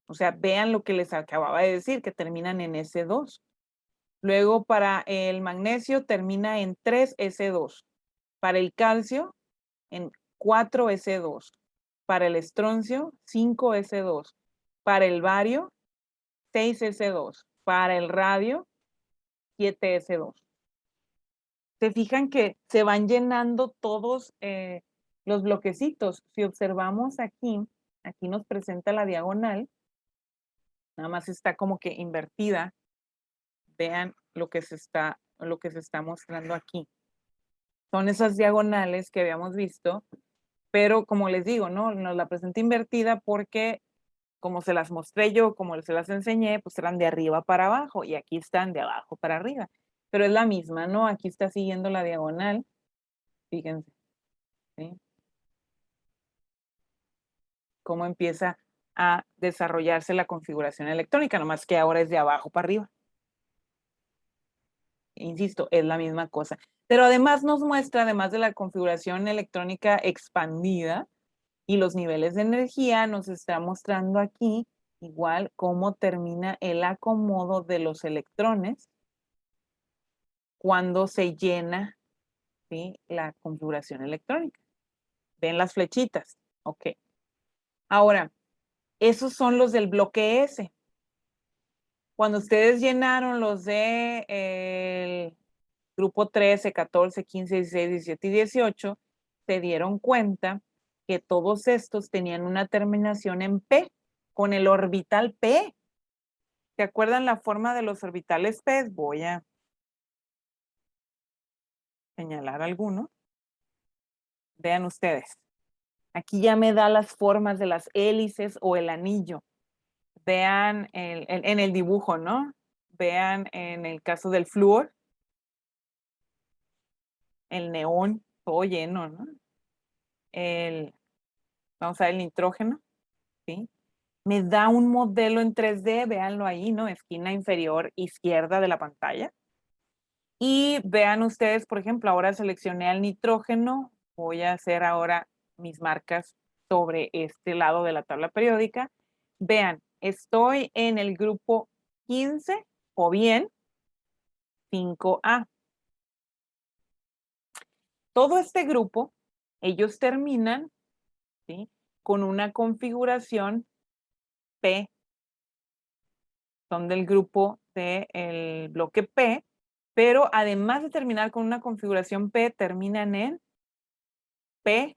O sea, vean lo que les acababa de decir, que terminan en S2. Luego para el magnesio termina en 3s2. Para el calcio, en 4s2. Para el estroncio, 5s2. Para el bario, 6s2. Para el radio, 7s2. Se fijan que se van llenando todos los bloquecitos. Si observamos aquí, aquí nos presenta la diagonal, nada más está como que invertida. Vean lo que se está mostrando aquí. Son esas diagonales que habíamos visto, pero como les digo, ¿no? Nos la presenta invertida porque como se las mostré yo, como se las enseñé, pues eran de arriba para abajo y aquí están de abajo para arriba. Pero es la misma, ¿no? Aquí está siguiendo la diagonal. Fíjense, ¿sí? Cómo empieza a desarrollarse la configuración electrónica, nomás que ahora es de abajo para arriba. Insisto, es la misma cosa. Pero además nos muestra, además de la configuración electrónica expandida y los niveles de energía, nos está mostrando aquí igual cómo termina el acomodo de los electrones cuando se llena, ¿sí?, la configuración electrónica. ¿Ven las flechitas? Ok. Ahora, esos son los del bloque S. Cuando ustedes llenaron los de el grupo 13, 14, 15, 16, 17 y 18, se dieron cuenta que todos estos tenían una terminación en P, con el orbital P. ¿Se acuerdan la forma de los orbitales P? Voy a señalar alguno. Vean ustedes. Aquí ya me da las formas de las hélices o el anillo. Vean en el dibujo, ¿no? Vean en el caso del flúor, el neón, todo lleno, ¿no? Vamos a ver el nitrógeno, ¿sí? Me da un modelo en 3D, véanlo ahí, ¿no? Esquina inferior izquierda de la pantalla. Y vean ustedes, por ejemplo, ahora seleccioné al nitrógeno, voy a hacer ahora mis marcas sobre este lado de la tabla periódica. Vean, estoy en el grupo 15 o bien 5A. Todo este grupo, ellos terminan, ¿sí?, con una configuración P, son del grupo del bloque P, pero además de terminar con una configuración P, terminan en P3.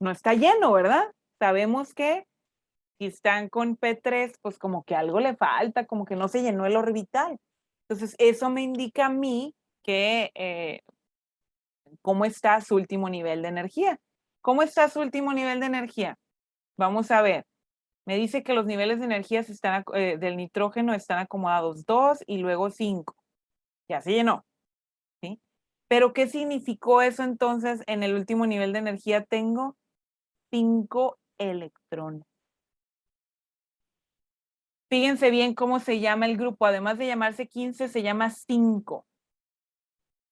no está lleno, ¿verdad? Sabemos que si están con P3, pues como que algo le falta, como que no se llenó el orbital. Entonces, eso me indica a mí que cómo está su último nivel de energía. ¿Cómo está su último nivel de energía? Vamos a ver. Me dice que los niveles de energía del nitrógeno están acomodados 2 y luego 5. Ya se llenó. ¿Sí? Pero ¿qué significó eso entonces? En el último nivel de energía tengo 5 electrones. Fíjense bien cómo se llama el grupo. Además de llamarse 15, se llama 5.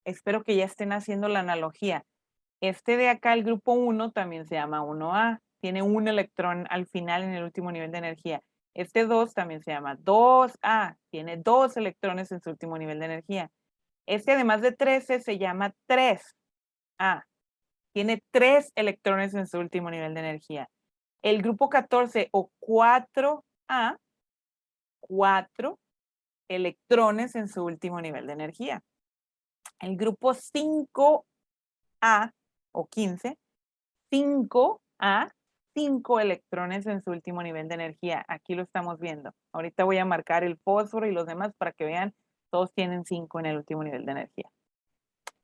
Espero que ya estén haciendo la analogía. Este de acá, el grupo 1, también se llama 1A. Tiene un electrón al final en el último nivel de energía. Este 2 también se llama 2A. Tiene 2 electrones en su último nivel de energía. Este, además de 13, se llama 3A. Tiene 3 electrones en su último nivel de energía. El grupo 14 o 4A, 4 electrones en su último nivel de energía. El grupo 5A o 15, 5A, 5 electrones en su último nivel de energía. Aquí lo estamos viendo. Ahorita voy a marcar el fósforo y los demás para que vean, todos tienen 5 en el último nivel de energía.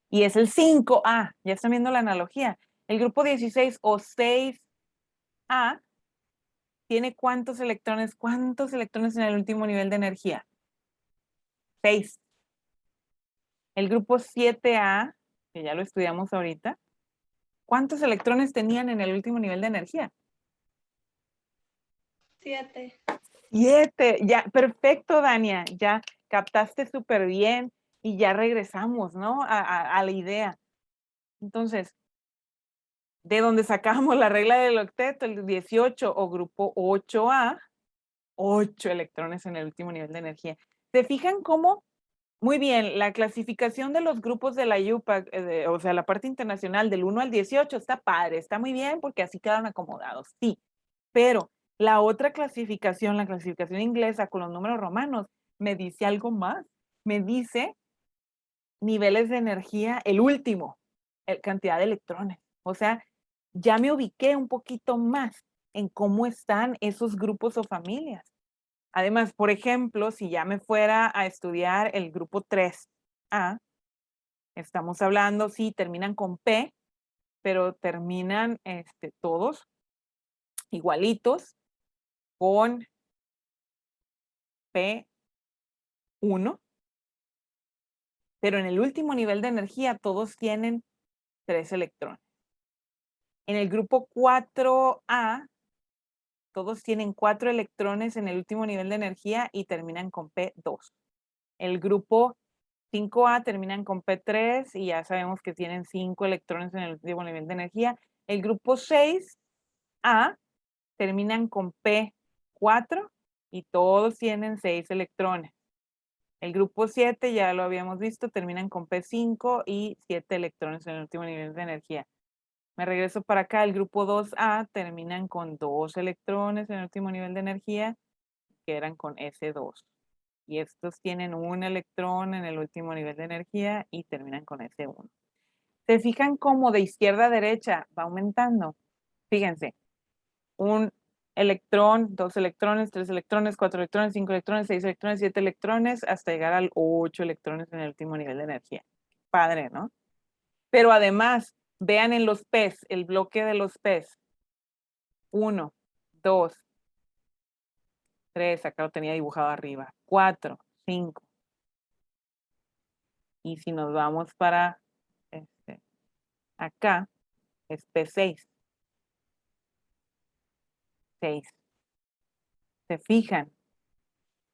Y es el 5A, ya están viendo la analogía. El grupo 16 o 6A tiene ¿cuántos electrones? ¿Cuántos electrones en el último nivel de energía? 6. El grupo 7A, que ya lo estudiamos ahorita, ¿cuántos electrones tenían en el último nivel de energía? 7. 7. Ya, perfecto, Dania. Ya captaste súper bien y ya regresamos, ¿no? A la idea. Entonces, de donde sacamos la regla del octeto, el 18 o grupo 8A, 8 electrones en el último nivel de energía. ¿Se fijan cómo? Muy bien, la clasificación de los grupos de la IUPAC, o sea, la parte internacional del 1 al 18 está padre, está muy bien porque así quedan acomodados, sí. Pero la otra clasificación, la clasificación inglesa con los números romanos, me dice algo más. Me dice niveles de energía, el último, cantidad de electrones. O sea, ya me ubiqué un poquito más en cómo están esos grupos o familias. Además, por ejemplo, si ya me fuera a estudiar el grupo 3A, estamos hablando, sí, terminan con P, pero terminan todos igualitos con P1, pero en el último nivel de energía todos tienen 3 electrones. En el grupo 4A, todos tienen 4 electrones en el último nivel de energía y terminan con P2. El grupo 5A terminan con P3 y ya sabemos que tienen 5 electrones en el último nivel de energía. El grupo 6A terminan con P4 y todos tienen 6 electrones. El grupo 7, ya lo habíamos visto, terminan con P5 y 7 electrones en el último nivel de energía. Me regreso para acá, el grupo 2A terminan con 2 electrones en el último nivel de energía, que eran con S2. Y estos tienen un electrón en el último nivel de energía y terminan con S1. ¿Se fijan cómo de izquierda a derecha va aumentando? Fíjense, un electrón, 2 electrones, 3 electrones, 4 electrones, 5 electrones, 6 electrones, 7 electrones, hasta llegar al 8 electrones en el último nivel de energía. Padre, ¿no? Pero además, vean en los P's, el bloque de los P's. 1, 2, 3, acá lo tenía dibujado arriba. 4, 5. Y si nos vamos para acá, es P6. 6. ¿Se fijan?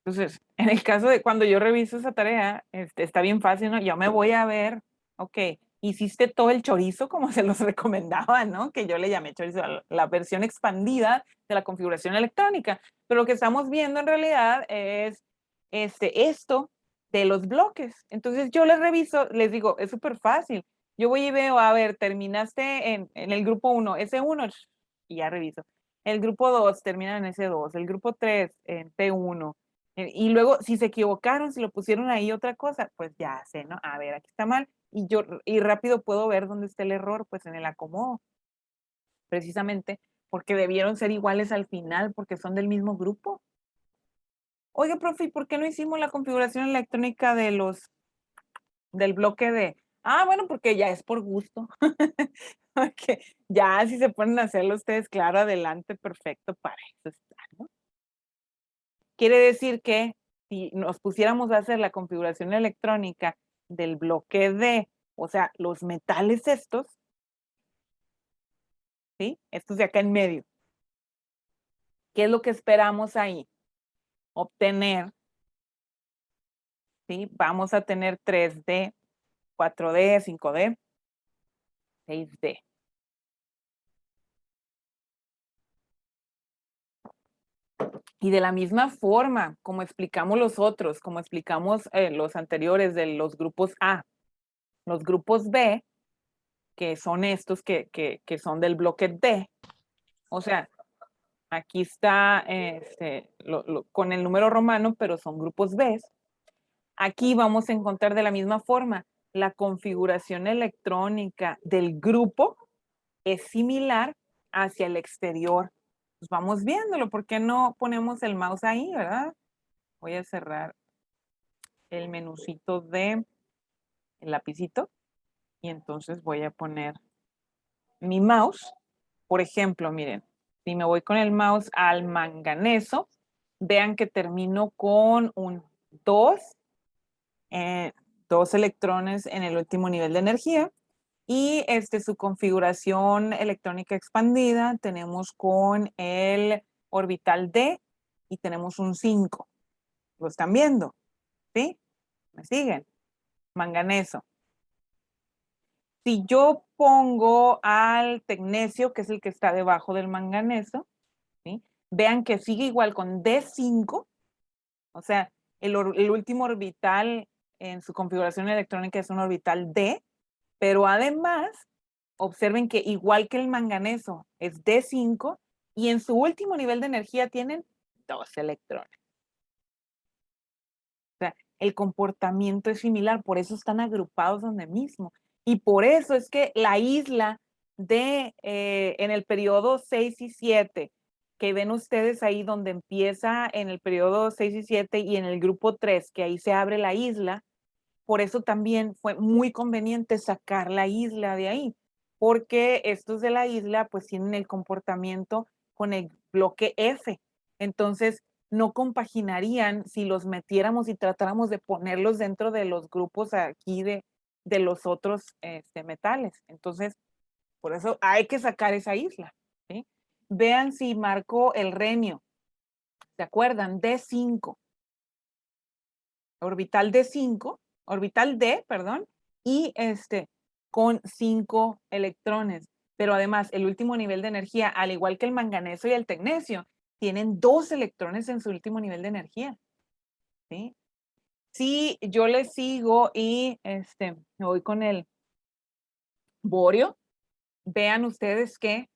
Entonces, en el caso de cuando yo reviso esa tarea, está bien fácil, ¿no? Yo me voy a ver, ok, hiciste todo el chorizo como se los recomendaba, ¿no? Que yo le llamé chorizo, la versión expandida de la configuración electrónica. Pero lo que estamos viendo en realidad es esto de los bloques. Entonces yo les reviso, les digo, es súper fácil. Yo voy y veo, a ver, terminaste en el grupo 1, S1, y ya reviso. El grupo 2 termina en S2, el grupo 3 en P1. Y luego, si se equivocaron, si lo pusieron ahí otra cosa, pues ya sé, ¿no? A ver, aquí está mal. Y rápido puedo ver dónde está el error, pues en el acomodo. precisamente porque debieron ser iguales al final, porque son del mismo grupo. Oiga, profe, ¿y por qué no hicimos la configuración electrónica del bloque D? Ah, bueno, porque ya es por gusto. Porque ya si se ponen a hacerlo ustedes, claro, adelante, perfecto, para eso está, ¿no? Quiere decir que si nos pusiéramos a hacer la configuración electrónica del bloque D, o sea, los metales estos, ¿sí? Estos de acá en medio. ¿Qué es lo que esperamos ahí? Obtener, ¿sí? Vamos a tener 3D, 4D, 5D, 6D. Y de la misma forma, como explicamos los otros, como explicamos los anteriores de los grupos A, los grupos B, que son estos que son del bloque D, o sea, aquí está con el número romano, pero son grupos B. Aquí vamos a encontrar de la misma forma, la configuración electrónica del grupo es similar hacia el exterior. Pues vamos viéndolo, ¿por qué no ponemos el mouse ahí, verdad? Voy a cerrar el menucito de el lapicito y entonces voy a poner mi mouse. Por ejemplo, miren, si me voy con el mouse al manganeso, vean que termino con un 2, 2 electrones en el último nivel de energía. Y su configuración electrónica expandida tenemos con el orbital D y tenemos un 5. ¿Lo están viendo? ¿Sí? ¿Me siguen? Manganeso. Si yo pongo al tecnecio, que es el que está debajo del manganeso, ¿sí? Vean que sigue igual con D5, o sea, el último orbital en su configuración electrónica es un orbital D, pero además, observen que igual que el manganeso es D5 y en su último nivel de energía tienen 2 electrones. O sea, el comportamiento es similar, por eso están agrupados donde mismo. Y por eso es que la isla en el periodo 6 y 7, que ven ustedes ahí donde empieza en el periodo 6 y 7 y en el grupo 3, que ahí se abre la isla, por eso también fue muy conveniente sacar la isla de ahí, porque estos de la isla pues tienen el comportamiento con el bloque F. Entonces, no compaginarían si los metiéramos y tratáramos de ponerlos dentro de los grupos aquí de los otros metales. Entonces, por eso hay que sacar esa isla, ¿sí? Vean si marcó el renio. ¿Se acuerdan? D5. Orbital D5, orbital D, perdón, y con 5 electrones. Pero además, el último nivel de energía, al igual que el manganeso y el tecnecio, tienen 2 electrones en su último nivel de energía. ¿Sí? Si yo le sigo y me voy con el borio, vean ustedes que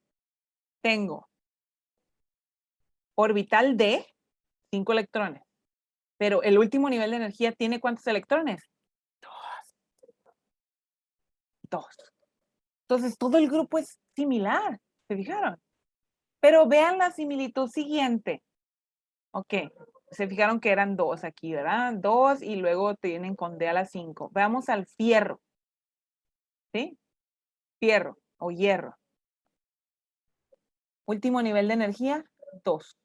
tengo orbital D, 5 electrones, pero el último nivel de energía tiene ¿cuántos electrones? 2. Entonces, todo el grupo es similar, ¿se fijaron? Pero vean la similitud siguiente. Ok, se fijaron que eran 2 aquí, ¿verdad? 2 y luego tienen con D a la 5. Veamos al fierro, ¿sí? Fierro o hierro. Último nivel de energía, 2.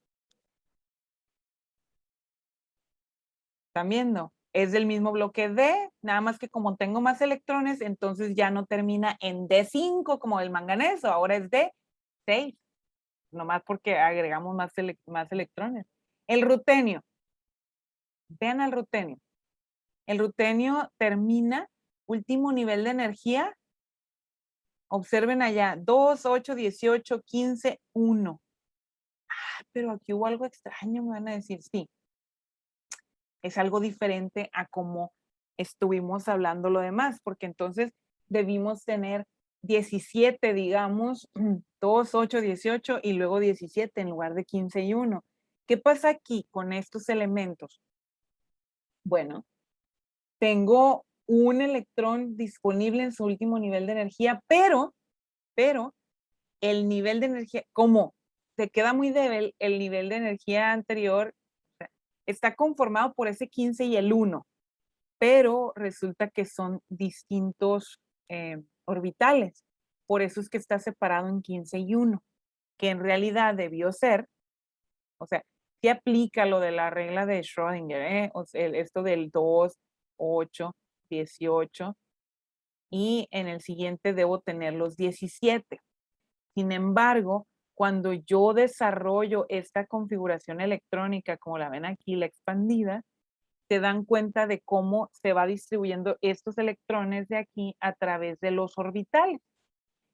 ¿Están viendo? Es del mismo bloque D, nada más que como tengo más electrones, entonces ya no termina en D5 como el manganeso, ahora es D6, nomás porque agregamos más electrones. El rutenio, vean al rutenio. El rutenio termina, último nivel de energía, observen allá, 2, 8, 18, 15, 1. Ah, pero aquí hubo algo extraño, me van a decir, sí. Es algo diferente a como estuvimos hablando lo demás, porque entonces debimos tener 17, digamos, 2, 8, 18 y luego 17 en lugar de 15 y 1. ¿Qué pasa aquí con estos elementos? Bueno, tengo un electrón disponible en su último nivel de energía, pero el nivel de energía, como se queda muy débil, el nivel de energía anterior está conformado por ese 15 y el 1, pero resulta que son distintos orbitales. Por eso es que está separado en 15 y 1, que en realidad debió ser, o sea, sí aplica lo de la regla de Schrödinger, o sea, esto del 2, 8, 18, y en el siguiente debo tener los 17. Sin embargo, cuando yo desarrollo esta configuración electrónica, como la ven aquí, la expandida, se dan cuenta de cómo se va distribuyendo estos electrones de aquí a través de los orbitales.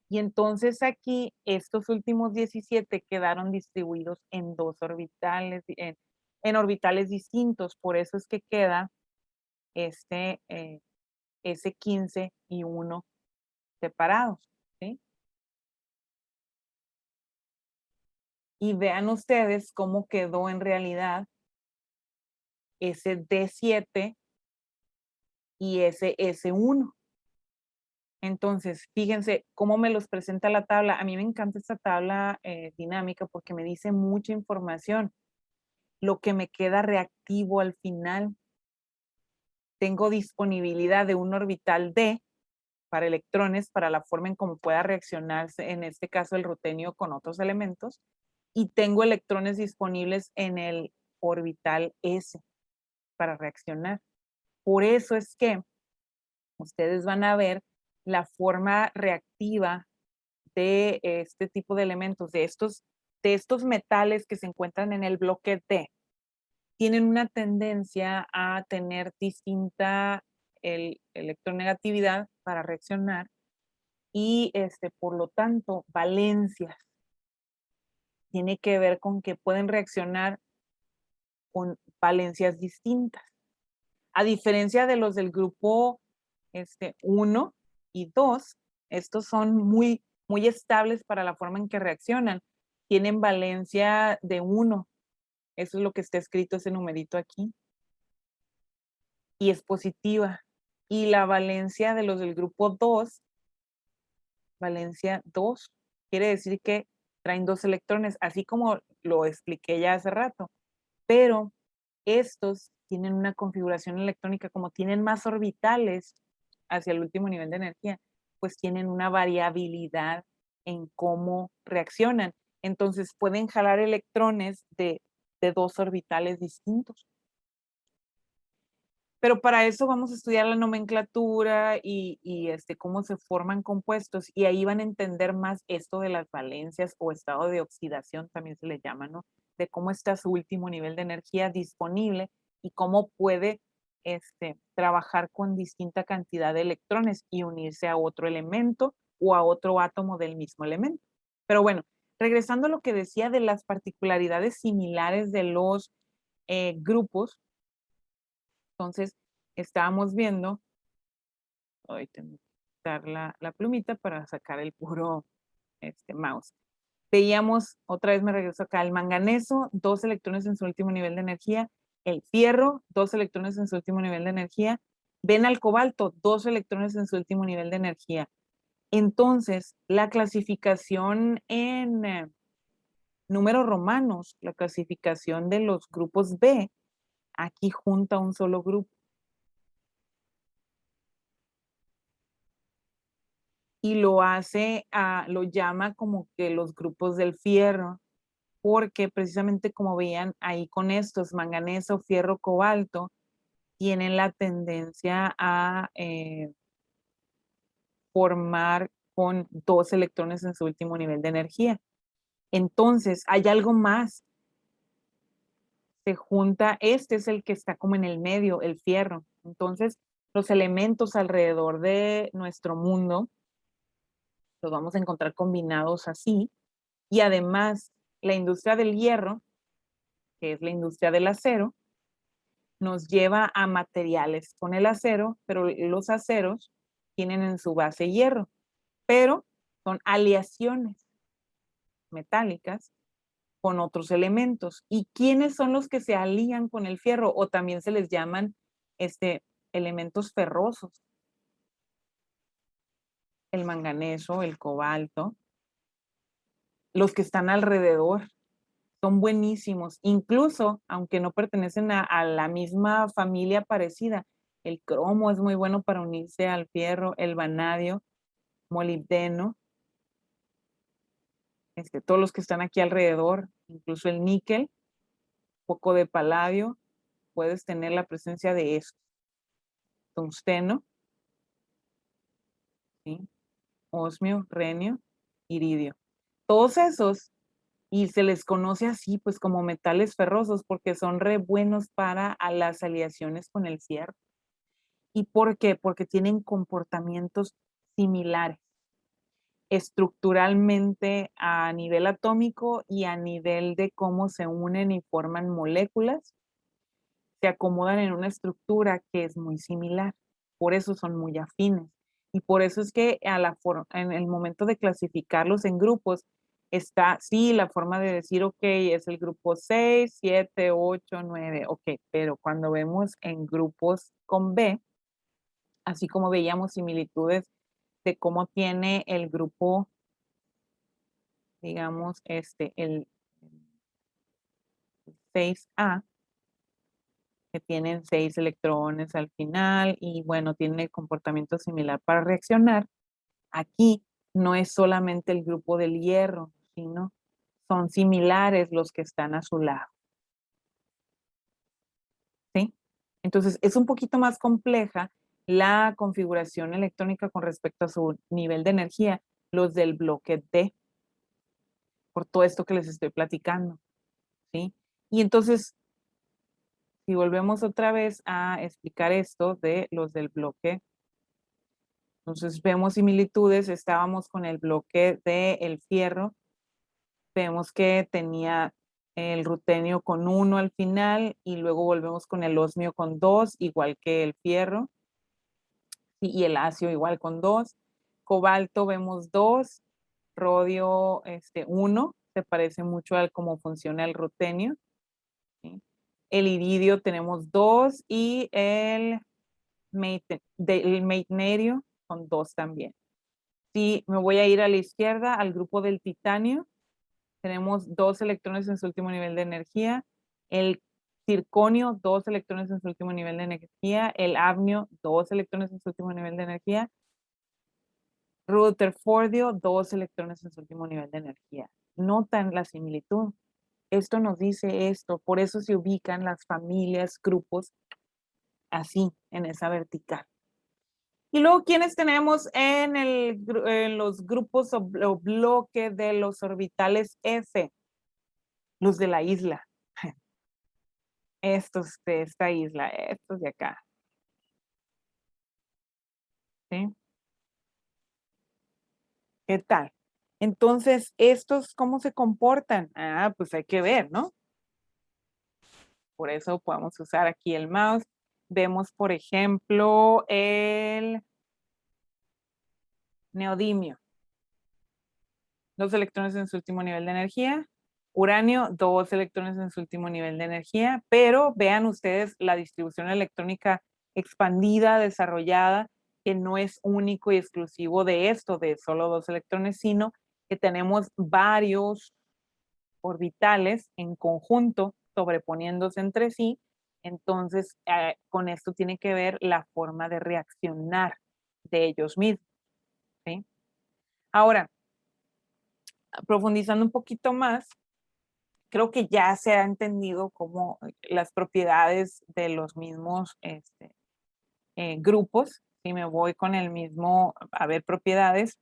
Y entonces aquí estos últimos 17 quedaron distribuidos en dos orbitales, en orbitales distintos. Por eso es que queda ese 15 y 1 separados, ¿sí? Y vean ustedes cómo quedó en realidad ese D7 y ese S1. Entonces, fíjense cómo me los presenta la tabla. A mí me encanta esta tabla dinámica porque me dice mucha información. Lo que me queda reactivo al final. Tengo disponibilidad de un orbital D para electrones, para la forma en cómo pueda reaccionarse, en este caso el rutenio con otros elementos, y tengo electrones disponibles en el orbital S para reaccionar. Por eso es que ustedes van a ver la forma reactiva de este tipo de elementos, de estos metales que se encuentran en el bloque D. Tienen una tendencia a tener distinta electronegatividad para reaccionar y por lo tanto valencias. Tiene que ver con que pueden reaccionar con valencias distintas. A diferencia de los del grupo 1 y 2, estos son muy, muy estables para la forma en que reaccionan. Tienen valencia de 1. Eso es lo que está escrito, ese numerito aquí. Y es positiva. Y la valencia de los del grupo 2, valencia 2, quiere decir que traen 2 electrones, así como lo expliqué ya hace rato. Pero estos tienen una configuración electrónica, como tienen más orbitales hacia el último nivel de energía, pues tienen una variabilidad en cómo reaccionan. Entonces pueden jalar electrones de 2 orbitales distintos. Pero para eso vamos a estudiar la nomenclatura y cómo se forman compuestos, y ahí van a entender más esto de las valencias o estado de oxidación, también se le llama, ¿no? De cómo está su último nivel de energía disponible y cómo puede trabajar con distinta cantidad de electrones y unirse a otro elemento o a otro átomo del mismo elemento. Pero bueno, regresando a lo que decía de las particularidades similares de los grupos, entonces, estábamos viendo, hoy tengo que quitar la plumita para sacar el puro mouse. Veíamos, otra vez me regreso acá, el manganeso, 2 electrones en su último nivel de energía, el fierro, 2 electrones en su último nivel de energía, ven al cobalto, 2 electrones en su último nivel de energía. Entonces, la clasificación en números romanos, la clasificación de los grupos B, aquí junta un solo grupo. Y lo hace, lo llama como que los grupos del fierro, porque precisamente como veían ahí con estos, manganeso, fierro, cobalto, tienen la tendencia a formar con 2 electrones en su último nivel de energía. Entonces, hay algo más. Se junta, este es el que está como en el medio, el fierro. Entonces, los elementos alrededor de nuestro mundo los vamos a encontrar combinados así. Y además, la industria del hierro, que es la industria del acero, nos lleva a materiales con el acero, pero los aceros tienen en su base hierro, pero son aleaciones metálicas con otros elementos. ¿Y quiénes son los que se alían con el fierro? O también se les llaman elementos ferrosos. El manganeso, el cobalto, los que están alrededor. Son buenísimos. Incluso, aunque no pertenecen a la misma familia parecida, el cromo es muy bueno para unirse al fierro, el vanadio, molibdeno, todos los que están aquí alrededor, incluso el níquel, poco de paladio, puedes tener la presencia de esto. Tungsteno, ¿sí? Osmio, renio, iridio. Todos esos, y se les conoce así, pues como metales ferrosos, porque son re buenos para las aleaciones con el fierro. ¿Y por qué? Porque tienen comportamientos similares estructuralmente a nivel atómico y a nivel de cómo se unen y forman moléculas, se acomodan en una estructura que es muy similar. Por eso son muy afines. Y por eso es que en el momento de clasificarlos en grupos, está, sí, la forma de decir, ok, es el grupo 6, 7, 8, 9, ok, pero cuando vemos en grupos con B, así como veíamos similitudes de cómo tiene el grupo, digamos, el 6A, que tienen 6 electrones al final y bueno, tiene el comportamiento similar para reaccionar. Aquí no es solamente el grupo del hierro, sino son similares los que están a su lado. ¿Sí? Entonces, es un poquito más compleja la configuración electrónica con respecto a su nivel de energía, los del bloque D, por todo esto que les estoy platicando, ¿sí? Y entonces, si volvemos otra vez a explicar esto de los del bloque, entonces vemos similitudes, estábamos con el bloque del fierro, vemos que tenía el rutenio con 1 al final y luego volvemos con el osmio con 2, igual que el fierro, y el acio igual con 2. Cobalto vemos 2, rodio 1, se parece mucho a cómo funciona el rutenio. ¿Sí? El iridio tenemos 2 y el meitnerio con 2 también. Si me voy a ir a la izquierda, al grupo del titanio, tenemos 2 electrones en su último nivel de energía. El circonio, 2 electrones en su último nivel de energía. El hafnio, 2 electrones en su último nivel de energía. Rutherfordio, 2 electrones en su último nivel de energía. Notan la similitud. Esto nos dice esto, por eso se ubican las familias, grupos, así, en esa vertical. Y luego, ¿quiénes tenemos en los grupos o bloque de los orbitales F? Los de la isla. Estos de esta isla, estos de acá. ¿Sí? ¿Qué tal? Entonces, ¿estos cómo se comportan? Ah, pues hay que ver, ¿no? Por eso podemos usar aquí el mouse. Vemos, por ejemplo, el neodimio. 2 electrones en su último nivel de energía. Uranio, 2 electrones en su último nivel de energía. Pero vean ustedes la distribución electrónica expandida, desarrollada, que no es único y exclusivo de esto, de solo 2 electrones, sino que tenemos varios orbitales en conjunto sobreponiéndose entre sí. Entonces, con esto tiene que ver la forma de reaccionar de ellos mismos. ¿Sí? Ahora, profundizando un poquito más, creo que ya se ha entendido cómo las propiedades de los mismos grupos. Si me voy con el mismo, a ver, propiedades,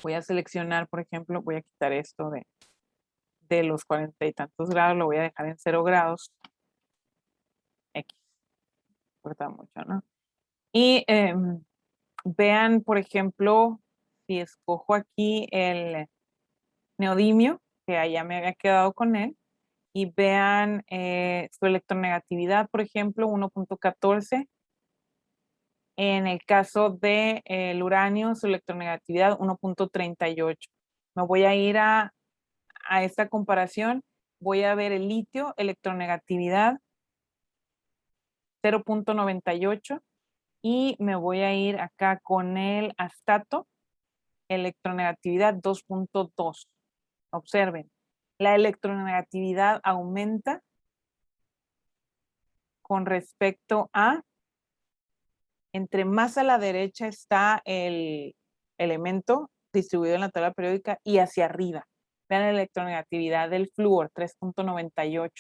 voy a seleccionar, por ejemplo, voy a quitar esto de los 40 y tantos grados, lo voy a dejar en 0 grados. X, importa mucho, ¿no? Y vean, por ejemplo, si escojo aquí el neodimio, que allá me había quedado con él, y vean su electronegatividad, por ejemplo, 1.14. En el caso del uranio, su electronegatividad 1.38. Me voy a ir a esta comparación. Voy a ver el litio, electronegatividad 0.98. Y me voy a ir acá con el astato, electronegatividad 2.2. Observen, la electronegatividad aumenta con respecto a, entre más a la derecha está el elemento distribuido en la tabla periódica y hacia arriba. Vean la electronegatividad del flúor, 3.98.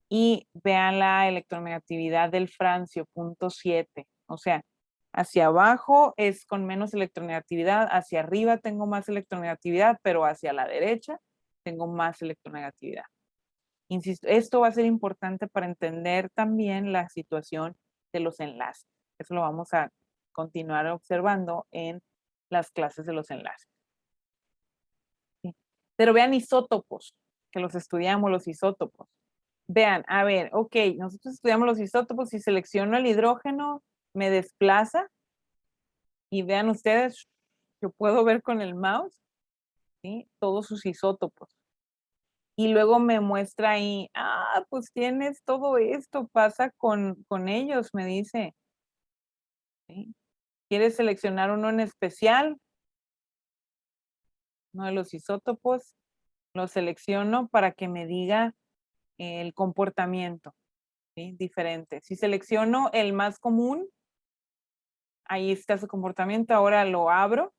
Y vean la electronegatividad del francio, 0.7. O sea, hacia abajo es con menos electronegatividad, hacia arriba tengo más electronegatividad, pero hacia la derecha tengo más electronegatividad. Insisto, esto va a ser importante para entender también la situación de los enlaces. Eso lo vamos a continuar observando en las clases de los enlaces. ¿Sí? Pero vean isótopos, que los estudiamos, los isótopos. Vean, a ver, ok, nosotros estudiamos los isótopos y selecciono el hidrógeno, me desplaza y vean ustedes, yo puedo ver con el mouse, ¿sí? Todos sus isótopos. Y luego me muestra ahí, pues tienes todo esto, pasa con ellos, me dice. ¿Sí? ¿Quieres seleccionar uno en especial? Uno de los isótopos, lo selecciono para que me diga el comportamiento, ¿sí? Diferente. Si selecciono el más común, ahí está su comportamiento, ahora lo abro,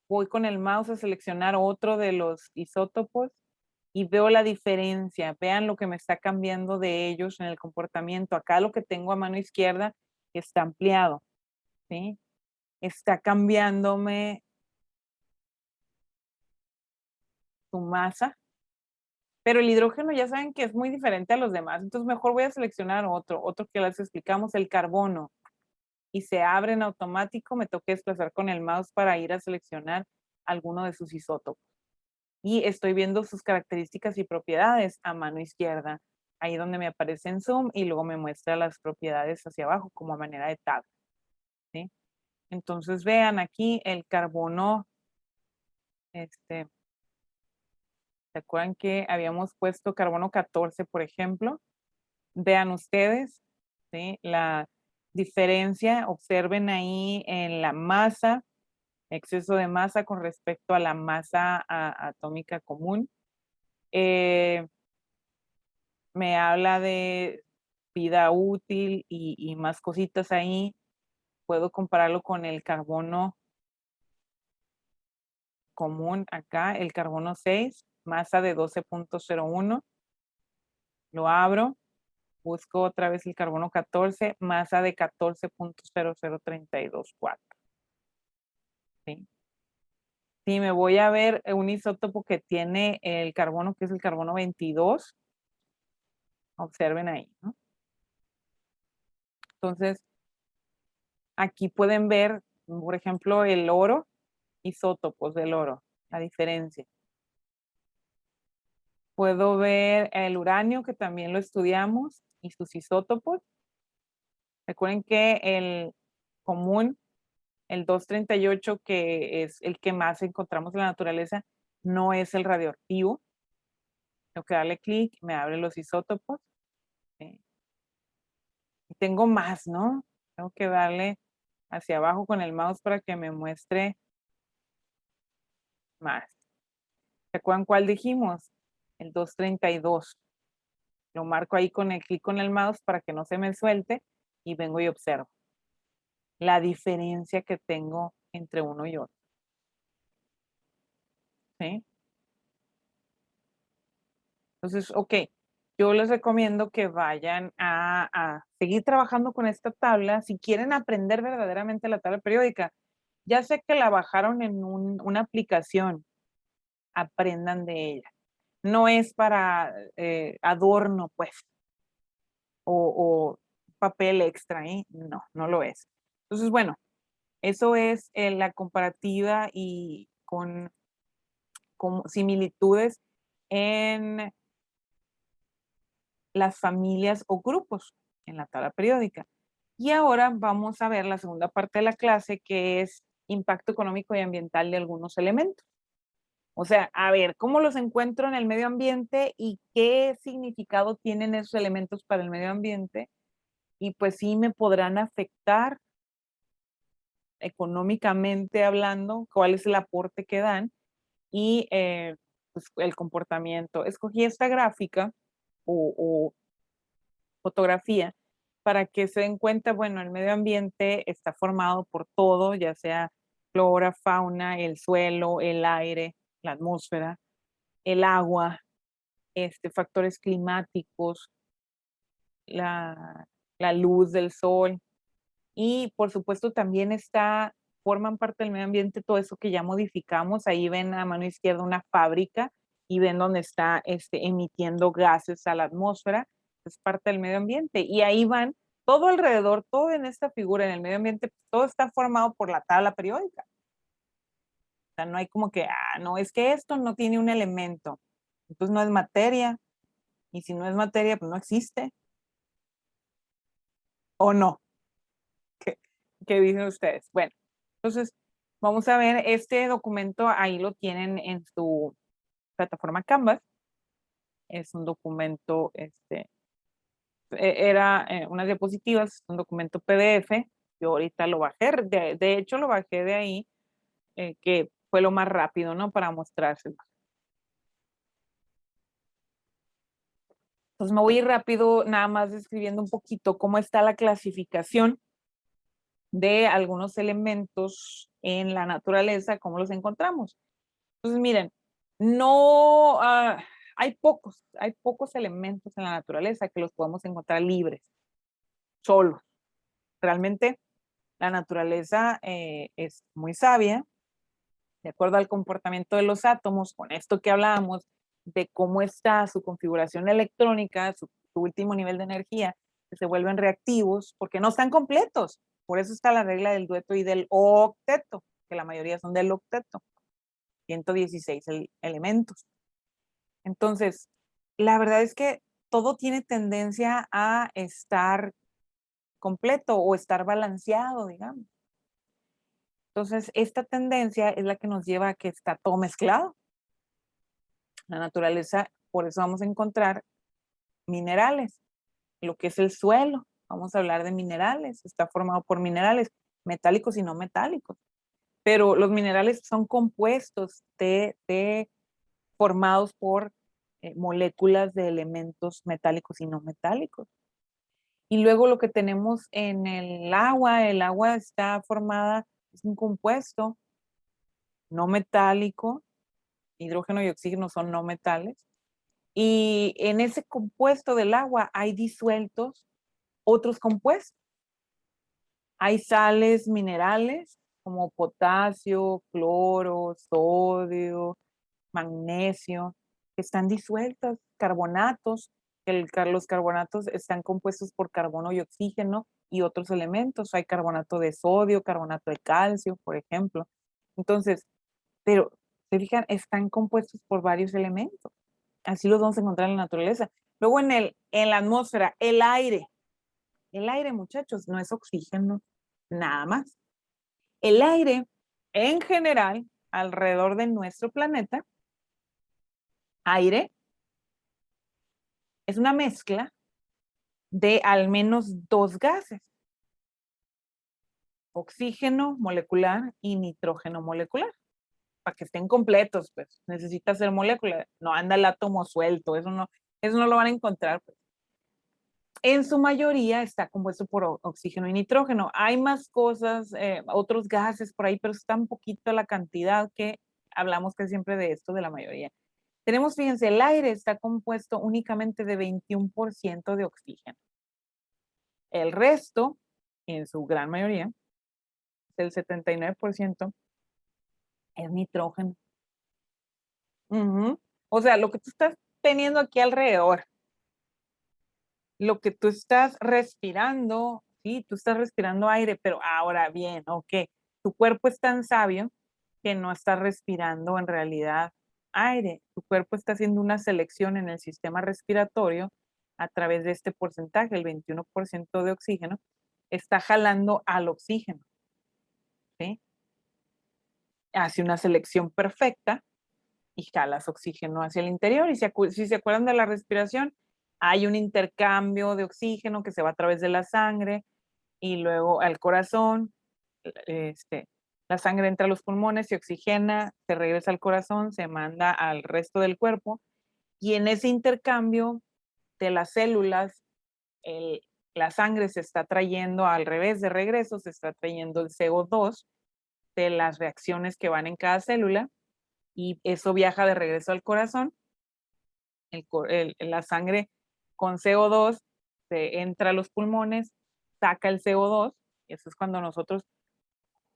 voy con el mouse a seleccionar otro de los isótopos y veo la diferencia. Vean lo que me está cambiando de ellos en el comportamiento. Acá lo que tengo a mano izquierda está ampliado, ¿sí? Está cambiándome su masa, pero el hidrógeno ya saben que es muy diferente a los demás, entonces mejor voy a seleccionar otro que les explicamos, el carbono, y se abre en automático, me toca desplazar con el mouse para ir a seleccionar alguno de sus isótopos. Y estoy viendo sus características y propiedades a mano izquierda, ahí donde me aparece en zoom y luego me muestra las propiedades hacia abajo como a manera de tabla, ¿sí? Entonces vean aquí el carbono, ¿se acuerdan que habíamos puesto carbono 14, por ejemplo? Vean ustedes, ¿sí? La diferencia, observen ahí en la masa, exceso de masa con respecto a la masa atómica común. Me habla de vida útil y más cositas ahí. Puedo compararlo con el carbono común acá, el carbono 6, masa de 12.01. Lo abro, busco otra vez el carbono 14, masa de 14.00324. ¿Sí? Si me voy a ver un isótopo que tiene el carbono, que es el carbono 22, observen ahí, ¿no? Entonces, aquí pueden ver, por ejemplo, el oro, isótopos del oro, la diferencia. Puedo ver el uranio, que también lo estudiamos, y sus isótopos. Recuerden que el común, el 238, que es el que más encontramos en la naturaleza, no es el radioactivo. Tengo que darle clic, me abre los isótopos. ¿Sí? Y tengo más, ¿no? Tengo que darle hacia abajo con el mouse para que me muestre más. ¿Se acuerdan cuál dijimos? El 232. Lo marco ahí con el clic con el mouse para que no se me suelte y vengo y observo la diferencia que tengo entre uno y otro. ¿Sí? Entonces, ok, yo les recomiendo que vayan a seguir trabajando con esta tabla. Si quieren aprender verdaderamente la tabla periódica, ya sé que la bajaron en una aplicación, aprendan de ella. No es para adorno, pues, o papel extra, ¿eh? No, no lo es. Entonces, bueno, eso es la comparativa y con similitudes en las familias o grupos en la tabla periódica. Y ahora vamos a ver la segunda parte de la clase, que es impacto económico y ambiental de algunos elementos. O sea, a ver, ¿cómo los encuentro en el medio ambiente y qué significado tienen esos elementos para el medio ambiente? Y pues sí me podrán afectar económicamente hablando, cuál es el aporte que dan y pues, el comportamiento. Escogí esta gráfica o fotografía para que se den cuenta, bueno, el medio ambiente está formado por todo, ya sea flora, fauna, el suelo, el aire, la atmósfera, el agua, factores climáticos, la, la luz del sol y por supuesto también forman parte del medio ambiente todo eso que ya modificamos. Ahí ven a mano izquierda una fábrica y ven donde está emitiendo gases a la atmósfera, es parte del medio ambiente. Y ahí van todo alrededor, todo en esta figura, en el medio ambiente, pues, todo está formado por la tabla periódica. O sea, no hay como que, no, es que esto no tiene un elemento, entonces no es materia, y si no es materia, pues no existe. ¿O no? ¿Qué dicen ustedes? Bueno, entonces vamos a ver este documento, ahí lo tienen en su plataforma Canvas. Es un documento, era unas diapositivas, un documento PDF. Yo ahorita lo bajé, de hecho lo bajé de ahí, que fue lo más rápido, ¿no? Para mostrárselo. Entonces me voy a ir rápido, nada más describiendo un poquito cómo está la clasificación de algunos elementos en la naturaleza, cómo los encontramos. Entonces, miren, no, hay pocos elementos en la naturaleza que los podemos encontrar libres, solos. Realmente la naturaleza es muy sabia, de acuerdo al comportamiento de los átomos, con esto que hablábamos, de cómo está su configuración electrónica, su último nivel de energía, que se vuelven reactivos porque no están completos. Por eso está la regla del dueto y del octeto, que la mayoría son del octeto, 116 elementos. Entonces, la verdad es que todo tiene tendencia a estar completo o estar balanceado, digamos. Entonces, esta tendencia es la que nos lleva a que está todo mezclado. La naturaleza, por eso vamos a encontrar minerales, lo que es el suelo. Vamos a hablar de minerales, está formado por minerales metálicos y no metálicos. Pero los minerales son compuestos formados por moléculas de elementos metálicos y no metálicos. Y luego lo que tenemos en el agua está formada, es un compuesto no metálico, hidrógeno y oxígeno son no metales, y en ese compuesto del agua hay disueltos otros compuestos. Hay sales minerales como potasio, cloro, sodio, magnesio, que están disueltas, carbonatos, los carbonatos están compuestos por carbono y oxígeno y otros elementos. Hay carbonato de sodio, carbonato de calcio, por ejemplo. Entonces, pero, se fijan, están compuestos por varios elementos. Así los vamos a encontrar en la naturaleza. Luego en la atmósfera, el aire. El aire, muchachos, no es oxígeno, nada más. El aire, en general, alrededor de nuestro planeta, aire es una mezcla de al menos dos gases, oxígeno molecular y nitrógeno molecular. Para que estén completos, pues necesita ser molécula, no anda el átomo suelto, eso no lo van a encontrar. Pues. En su mayoría está compuesto por oxígeno y nitrógeno. Hay más cosas, otros gases por ahí, pero está un poquito la cantidad que hablamos que siempre de esto, de la mayoría. Tenemos, fíjense, el aire está compuesto únicamente de 21% de oxígeno. El resto, en su gran mayoría, el 79%, es nitrógeno. O sea, lo que tú estás teniendo aquí alrededor, lo que tú estás respirando, sí, tú estás respirando aire, pero ahora bien, ok, tu cuerpo es tan sabio que no está respirando en realidad aire. Tu cuerpo está haciendo una selección en el sistema respiratorio a través de este porcentaje, el 21% de oxígeno, está jalando al oxígeno, ¿sí? Hace una selección perfecta y jalas oxígeno hacia el interior. Y si se acuerdan de la respiración, hay un intercambio de oxígeno que se va a través de la sangre y luego al corazón, la sangre entra a los pulmones, se oxigena, se regresa al corazón, se manda al resto del cuerpo, y en ese intercambio de las células, la sangre se está trayendo al revés de regreso, se está trayendo el CO2 de las reacciones que van en cada célula, y eso viaja de regreso al corazón. La sangre con CO2 se entra a los pulmones, saca el CO2, y eso es cuando nosotros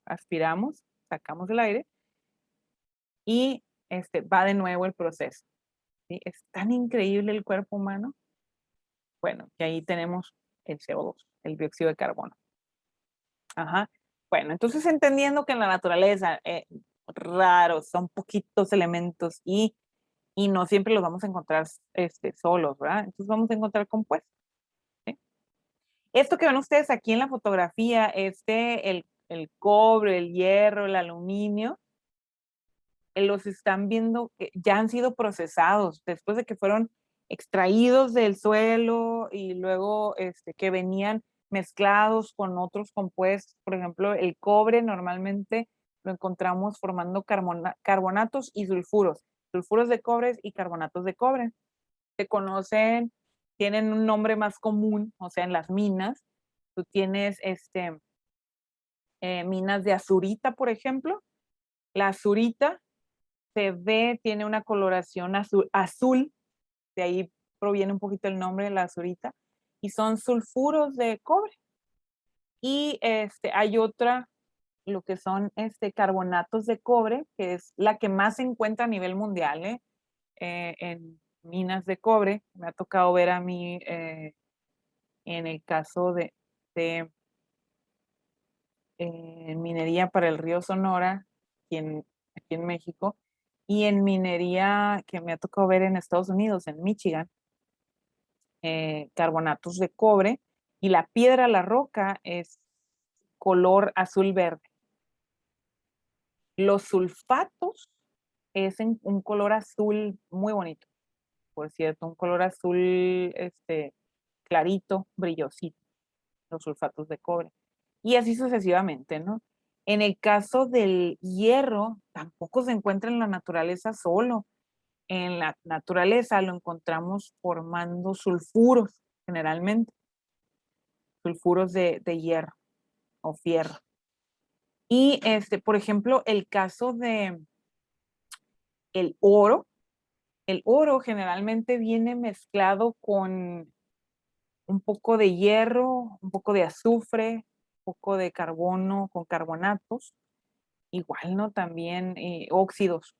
aspiramos, sacamos el aire, y va de nuevo el proceso. ¿Sí? Es tan increíble el cuerpo humano. Bueno, y ahí tenemos el CO2, el dióxido de carbono. Ajá. Bueno, entonces entendiendo que en la naturaleza, raros, son poquitos elementos y no siempre los vamos a encontrar solos, ¿verdad? Entonces vamos a encontrar compuestos. ¿Sí? Esto que ven ustedes aquí en la fotografía, el cobre, el hierro, el aluminio, los están viendo que ya han sido procesados después de que fueron extraídos del suelo y luego que venían mezclados con otros compuestos. Por ejemplo, el cobre normalmente lo encontramos formando carbonatos y sulfuros de cobre y carbonatos de cobre. Se conocen, tienen un nombre más común, o sea, en las minas, tú tienes minas de azurita, por ejemplo. La azurita se ve, tiene una coloración azul, de ahí proviene un poquito el nombre de la azurita, y son sulfuros de cobre. Y hay otra, lo que son carbonatos de cobre, que es la que más se encuentra a nivel mundial, en minas de cobre. Me ha tocado ver a mí en el caso de minería para el río Sonora, aquí en México, y en minería que me ha tocado ver en Estados Unidos, en Michigan, carbonatos de cobre, y la piedra, la roca, es color azul verde. Los sulfatos es en un color azul muy bonito, por cierto, un color azul clarito, brillosito, los sulfatos de cobre. Y así sucesivamente, ¿no? En el caso del hierro, tampoco se encuentra en la naturaleza solo. En la naturaleza lo encontramos formando sulfuros, generalmente, sulfuros de hierro o fierro. Y por ejemplo, el caso de el oro generalmente viene mezclado con un poco de hierro, un poco de azufre, un poco de carbono con carbonatos, igual, ¿no? También óxidos.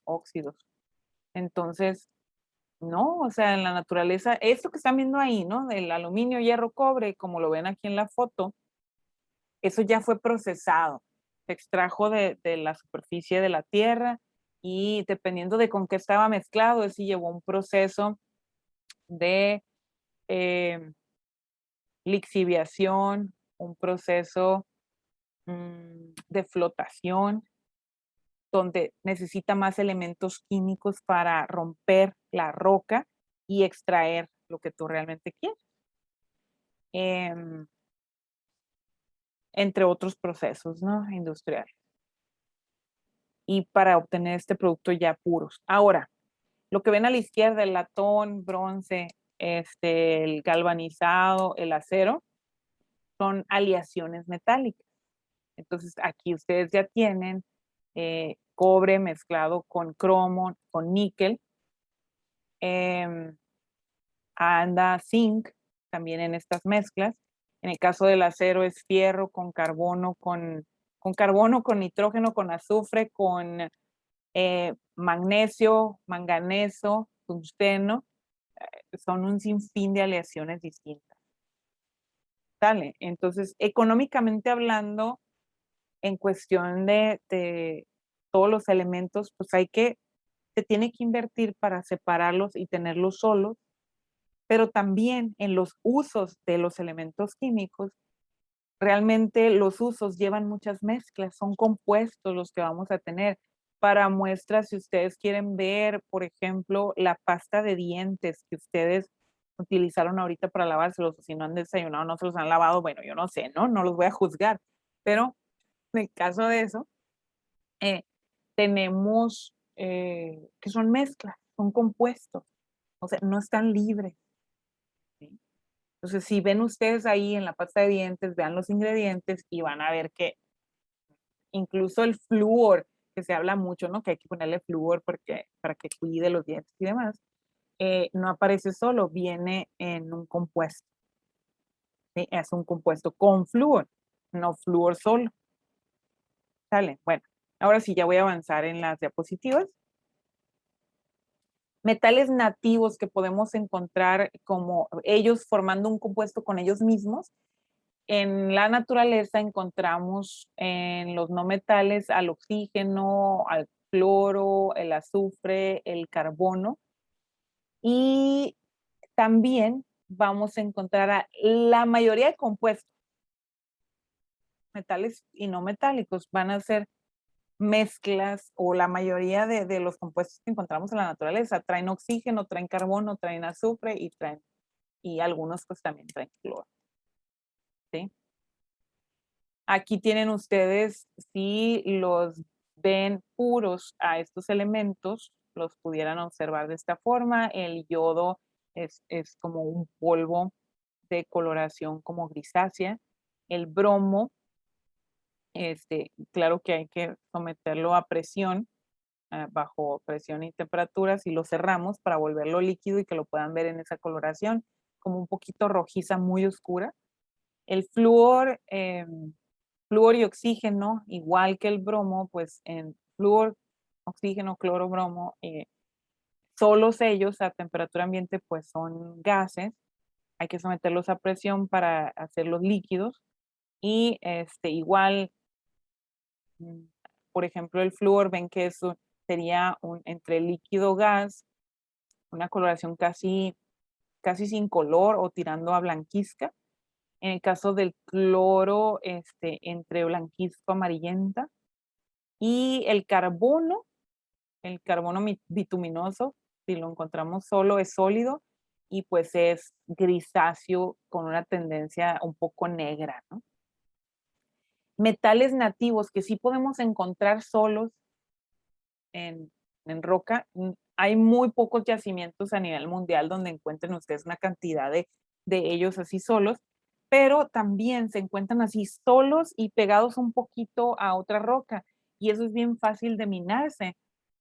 Entonces, no, o sea, en la naturaleza, esto que están viendo ahí, ¿no? Del aluminio, hierro, cobre, como lo ven aquí en la foto, eso ya fue procesado, se extrajo de la superficie de la tierra y dependiendo de con qué estaba mezclado, eso llevó un proceso de lixiviación, un proceso de flotación, donde necesita más elementos químicos para romper la roca y extraer lo que tú realmente quieres. Entre otros procesos, ¿no? Industriales. Y para obtener este producto ya puros. Ahora, lo que ven a la izquierda, el latón, bronce, el galvanizado, el acero, son aleaciones metálicas. Entonces, aquí ustedes ya tienen cobre mezclado con cromo, con níquel, anda zinc también en estas mezclas. En el caso del acero es fierro con carbono, con nitrógeno, con azufre, con magnesio, manganeso, tungsteno. Son un sinfín de aleaciones distintas. ¿Sale? Entonces, económicamente hablando, en cuestión de todos los elementos, pues se tiene que invertir para separarlos y tenerlos solos, pero también en los usos de los elementos químicos, realmente los usos llevan muchas mezclas, son compuestos los que vamos a tener. Para muestras, si ustedes quieren ver, por ejemplo, la pasta de dientes que ustedes utilizaron ahorita para lavárselos, o si no han desayunado, no se los han lavado, bueno, yo no sé, ¿no? No los voy a juzgar, pero En el caso de eso, eh, tenemos que son mezclas, son compuestos, o sea, no están libres. ¿Sí? Entonces, si ven ustedes ahí en la pasta de dientes, vean los ingredientes y van a ver que incluso el flúor, que se habla mucho, ¿no? Que hay que ponerle flúor porque, para que cuide los dientes y demás, no aparece solo, viene en un compuesto. ¿Sí? Es un compuesto con flúor, no flúor solo. ¿Sale? Bueno, ahora sí ya voy a avanzar en las diapositivas. Metales nativos que podemos encontrar como ellos formando un compuesto con ellos mismos. En la naturaleza encontramos en los no metales al oxígeno, al cloro, el azufre, el carbono y también vamos a encontrar a la mayoría de compuestos, metales y no metálicos, van a ser mezclas o la mayoría de los compuestos que encontramos en la naturaleza traen oxígeno, traen carbono, traen azufre y algunos pues también traen cloro. ¿Sí? Aquí tienen ustedes, si los ven puros a estos elementos, los pudieran observar de esta forma. El yodo es como un polvo de coloración como grisácea. El bromo, claro que hay que someterlo a presión, bajo presión y temperatura, si lo cerramos para volverlo líquido y que lo puedan ver en esa coloración, como un poquito rojiza, muy oscura. El flúor, flúor y oxígeno, igual que el bromo, pues en flúor, oxígeno, cloro, bromo, solos ellos a temperatura ambiente pues son gases, hay que someterlos a presión para hacerlos líquidos y igual, por ejemplo, el flúor, ven que eso sería entre líquido gas, una coloración casi sin color o tirando a blanquizca. En el caso del cloro, entre blanquizco amarillenta. Y el carbono bituminoso, si lo encontramos solo, es sólido y pues es grisáceo con una tendencia un poco negra, ¿no? Metales nativos que sí podemos encontrar solos en, roca, hay muy pocos yacimientos a nivel mundial donde encuentren ustedes una cantidad de ellos así solos, pero también se encuentran así solos y pegados un poquito a otra roca. Y eso es bien fácil de minarse,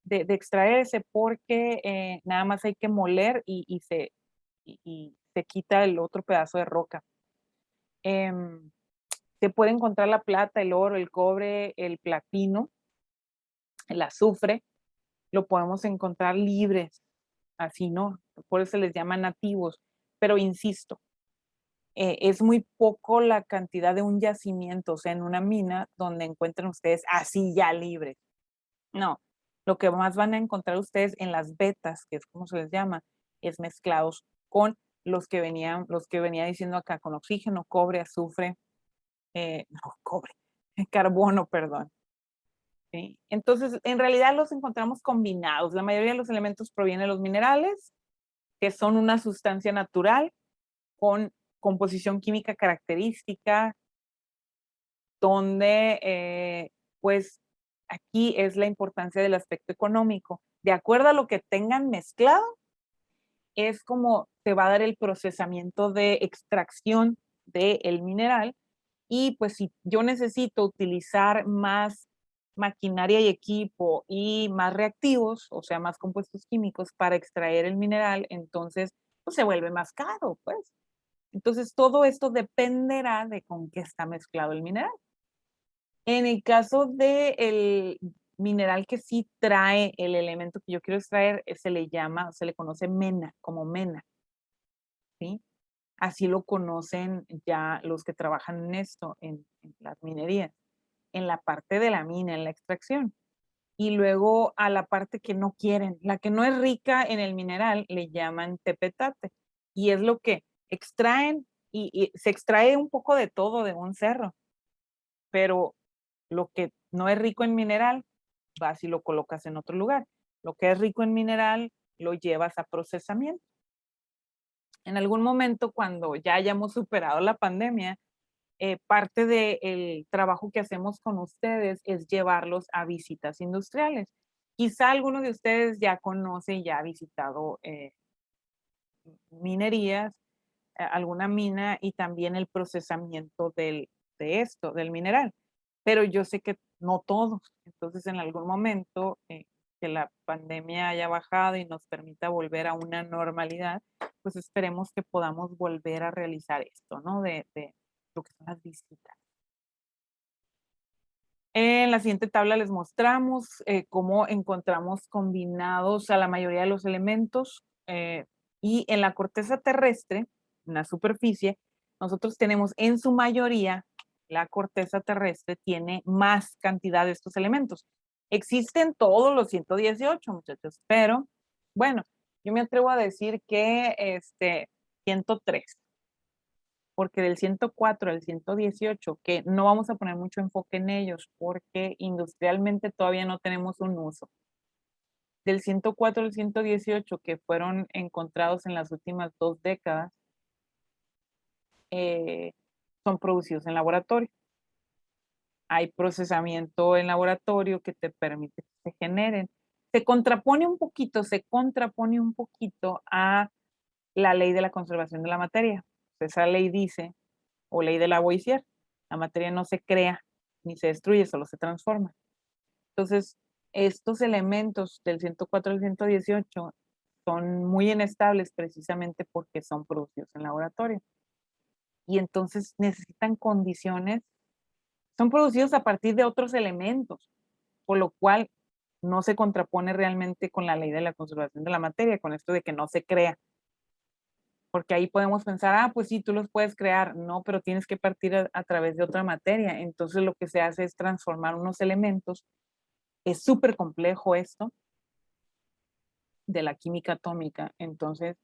de extraerse, porque nada más hay que moler y se quita el otro pedazo de roca. Se puede encontrar la plata, el oro, el cobre, el platino, el azufre, lo podemos encontrar libres, así, ¿no? Por eso se les llama nativos. Pero insisto, es muy poco la cantidad de un yacimiento, o sea, en una mina donde encuentren ustedes así ya libres. No, lo que más van a encontrar ustedes en las vetas, que es como se les llama, es mezclados con los que venía diciendo acá, con oxígeno, cobre, azufre, no, cobre, carbono, perdón. ¿Sí? Entonces, en realidad los encontramos combinados. La mayoría de los elementos provienen de los minerales, que son una sustancia natural con composición química característica, donde pues aquí es la importancia del aspecto económico. De acuerdo a lo que tengan mezclado, es como se va a dar el procesamiento de extracción del mineral. Y pues si yo necesito utilizar más maquinaria y equipo y más reactivos, o sea, más compuestos químicos para extraer el mineral, entonces pues, se vuelve más caro, pues. Entonces todo esto dependerá de con qué está mezclado el mineral. En el caso del mineral que sí trae el elemento que yo quiero extraer, se le conoce mena, como mena, ¿sí? Así lo conocen ya los que trabajan en esto, en las minerías, en la parte de la mina, en la extracción. Y luego a la parte que no quieren, la que no es rica en el mineral, le llaman tepetate. Y es lo que extraen y se extrae un poco de todo de un cerro, pero lo que no es rico en mineral, vas y lo colocas en otro lugar. Lo que es rico en mineral, lo llevas a procesamiento. En algún momento, cuando ya hayamos superado la pandemia, parte del trabajo que hacemos con ustedes es llevarlos a visitas industriales. Quizá alguno de ustedes ya conoce, ya ha visitado minerías, alguna mina y también el procesamiento de esto, del mineral. Pero yo sé que no todos. Entonces, en algún momento que la pandemia haya bajado y nos permita volver a una normalidad, pues esperemos que podamos volver a realizar esto, ¿no? De lo que son las visitas. En la siguiente tabla les mostramos cómo encontramos combinados a la mayoría de los elementos y en la corteza terrestre, en la superficie, nosotros tenemos en su mayoría, la corteza terrestre tiene más cantidad de estos elementos. Existen todos los 118, muchachos, pero bueno, yo me atrevo a decir que 103 porque del 104 al 118, que no vamos a poner mucho enfoque en ellos porque industrialmente todavía no tenemos un uso. Del 104 al 118, que fueron encontrados en las últimas 2 décadas, son producidos en laboratorio. Hay procesamiento en laboratorio que te permite que se generen. Se contrapone un poquito a la ley de la conservación de la materia. Esa ley dice o ley de Lavoisier. La materia no se crea ni se destruye, solo se transforma. Entonces, estos elementos del 104 al 118 son muy inestables precisamente porque son producidos en laboratorio. Y entonces necesitan condiciones, son producidos a partir de otros elementos, por lo cual no se contrapone realmente con la ley de la conservación de la materia, con esto de que no se crea. Porque ahí podemos pensar, ah, pues sí, tú los puedes crear. No, pero tienes que partir a través de otra materia. Entonces lo que se hace es transformar unos elementos. Es súper complejo esto de la química atómica. Entonces,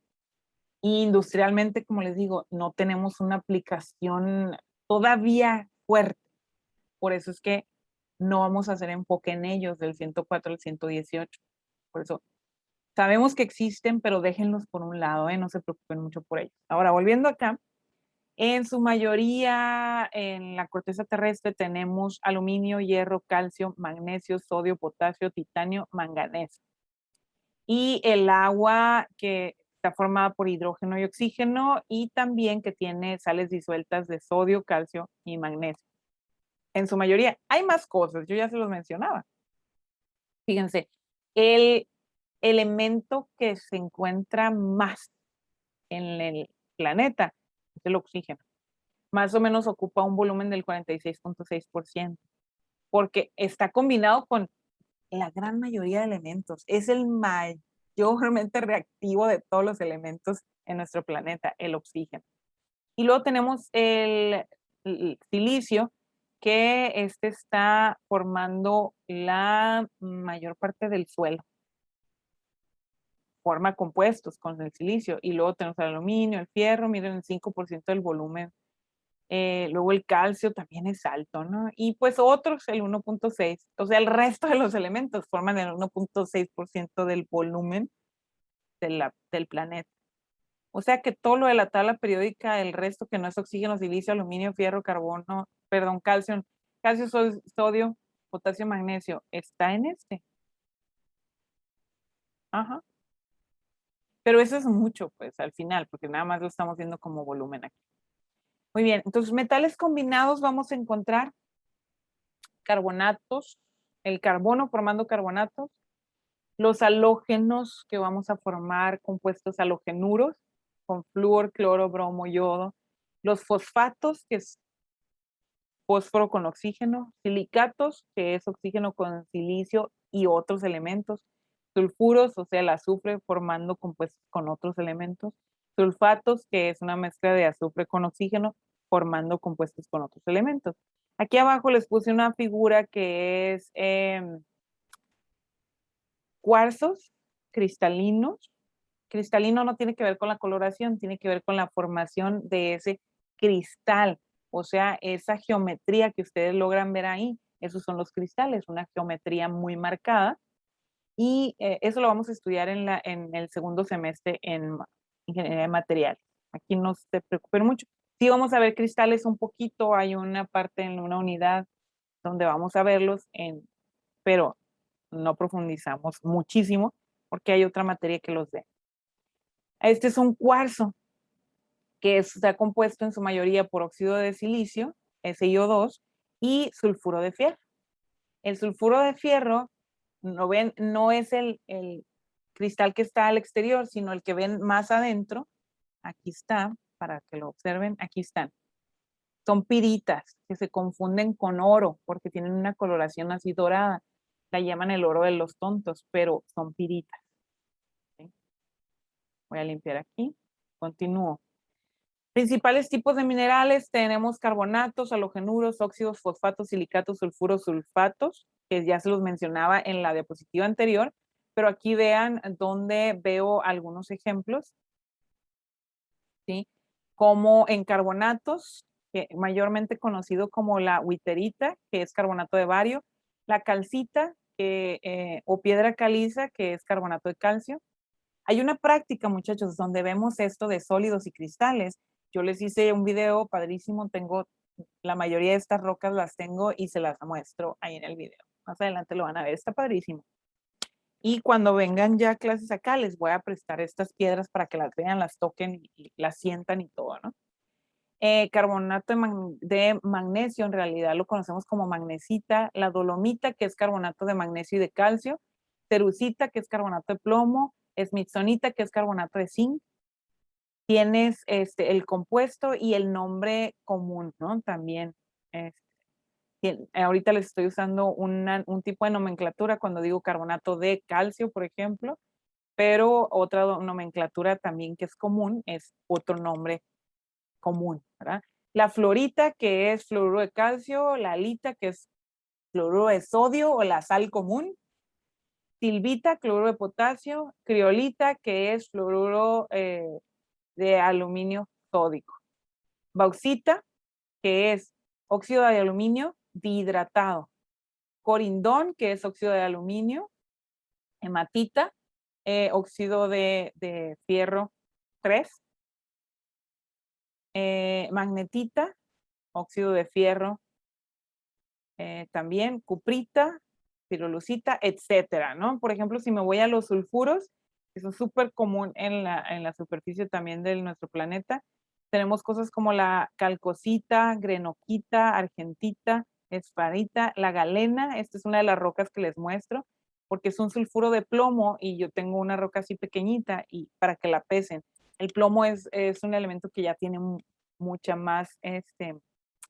industrialmente, como les digo, no tenemos una aplicación todavía fuerte. Por eso es que no vamos a hacer enfoque en ellos del 104 al 118. Por eso sabemos que existen, pero déjenlos por un lado, no se preocupen mucho por ellos. Ahora, volviendo acá, en su mayoría, en la corteza terrestre tenemos aluminio, hierro, calcio, magnesio, sodio, potasio, titanio, manganeso. Y el agua que está formada por hidrógeno y oxígeno y también que tiene sales disueltas de sodio, calcio y magnesio. En su mayoría. Hay más cosas, yo ya se los mencionaba. Fíjense, el elemento que se encuentra más en el planeta es el oxígeno. Más o menos ocupa un volumen del 46.6%, porque está combinado con la gran mayoría de elementos. Es el mayormente reactivo de todos los elementos en nuestro planeta, el oxígeno. Y luego tenemos el silicio, que está formando la mayor parte del suelo. Forma compuestos con el silicio. Y luego tenemos el aluminio, el fierro, miren el 5% del volumen. Luego el calcio también es alto, ¿no? Y pues otros, el 1.6. O sea, el resto de los elementos forman el 1.6% del volumen del planeta. O sea que todo lo de la tabla periódica, el resto que no es oxígeno, silicio, aluminio, fierro, carbono, perdón, calcio, sodio, potasio, magnesio, está en este. Ajá. Pero eso es mucho, pues, al final, porque nada más lo estamos viendo como volumen aquí. Muy bien, entonces metales combinados vamos a encontrar carbonatos, el carbono formando carbonatos, los halógenos que vamos a formar compuestos halogenuros con flúor, cloro, bromo, yodo, los fosfatos que es fósforo con oxígeno, silicatos que es oxígeno con silicio y otros elementos, sulfuros, o sea, el azufre formando compuestos con otros elementos, sulfatos que es una mezcla de azufre con oxígeno formando compuestos con otros elementos. Aquí abajo les puse una figura que es cuarzos cristalinos. Cristalino no tiene que ver con la coloración, tiene que ver con la formación de ese cristal, o sea, esa geometría que ustedes logran ver ahí, esos son los cristales, una geometría muy marcada, y eso lo vamos a estudiar en el segundo semestre en Ingeniería de Materiales. Aquí no se preocupen mucho. Sí vamos a ver cristales un poquito, hay una parte en una unidad donde vamos a verlos, pero no profundizamos muchísimo porque hay otra materia que los ve. Este es un cuarzo que está compuesto en su mayoría por óxido de silicio, SiO2, y sulfuro de fierro. El sulfuro de fierro, no es el cristal que está al exterior, sino el que ven más adentro. Aquí está, para que lo observen, aquí están. Son piritas que se confunden con oro porque tienen una coloración así dorada. La llaman el oro de los tontos, pero son piritas. ¿Sí? Voy a limpiar aquí. Continúo. Principales tipos de minerales, tenemos carbonatos, halogenuros, óxidos, fosfatos, silicatos, sulfuros, sulfatos, que ya se los mencionaba en la diapositiva anterior, pero aquí vean donde veo algunos ejemplos, ¿sí? Como en carbonatos, que mayormente conocido como la witherita, que es carbonato de bario, la calcita, o piedra caliza, que es carbonato de calcio. Hay una práctica, muchachos, donde vemos esto de sólidos y cristales. Yo les hice un video padrísimo, tengo la mayoría de estas rocas las tengo y se las muestro ahí en el video. Más adelante lo van a ver, está padrísimo. Y cuando vengan ya clases acá, les voy a prestar estas piedras para que las vean, las toquen y las sientan y todo, ¿no? Carbonato de magnesio, en realidad lo conocemos como magnesita, la dolomita, que es carbonato de magnesio y de calcio, cerucita, que es carbonato de plomo, smithsonita, que es carbonato de zinc. Tienes el compuesto y el nombre común, ¿no? También. Ahorita les estoy usando un tipo de nomenclatura cuando digo carbonato de calcio, por ejemplo, pero otra nomenclatura también que es común es otro nombre común, ¿verdad? La fluorita, que es fluoruro de calcio, la halita, que es fluoruro de sodio o la sal común, silvita, cloruro de potasio, criolita, que es fluoruro de aluminio sódico, bauxita, que es óxido de aluminio dihidratado, corindón, que es óxido de aluminio, hematita, óxido de fierro 3, magnetita, óxido de fierro también, cuprita, pirolucita, etcétera, ¿no? Por ejemplo, si me voy a los sulfuros, que son súper común en la superficie también de nuestro planeta, tenemos cosas como la calcosita, grenoquita, argentita, esparita, la galena, esta es una de las rocas que les muestro, porque es un sulfuro de plomo y yo tengo una roca así pequeñita y para que la pesen. El plomo es un elemento que ya tiene mucha más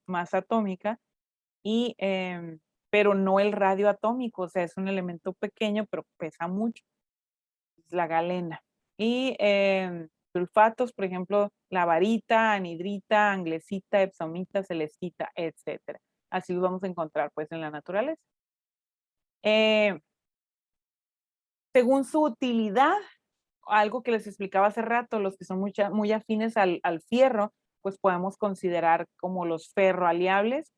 masa atómica, pero no el radio atómico, o sea, es un elemento pequeño, pero pesa mucho. Es la galena. Y sulfatos, por ejemplo, la varita, anhidrita, anglesita, epsomita, celestita, etcétera. Así los vamos a encontrar, pues, en la naturaleza. Según su utilidad, algo que les explicaba hace rato, los que son muy afines al fierro, pues podemos considerar como los ferroaleables,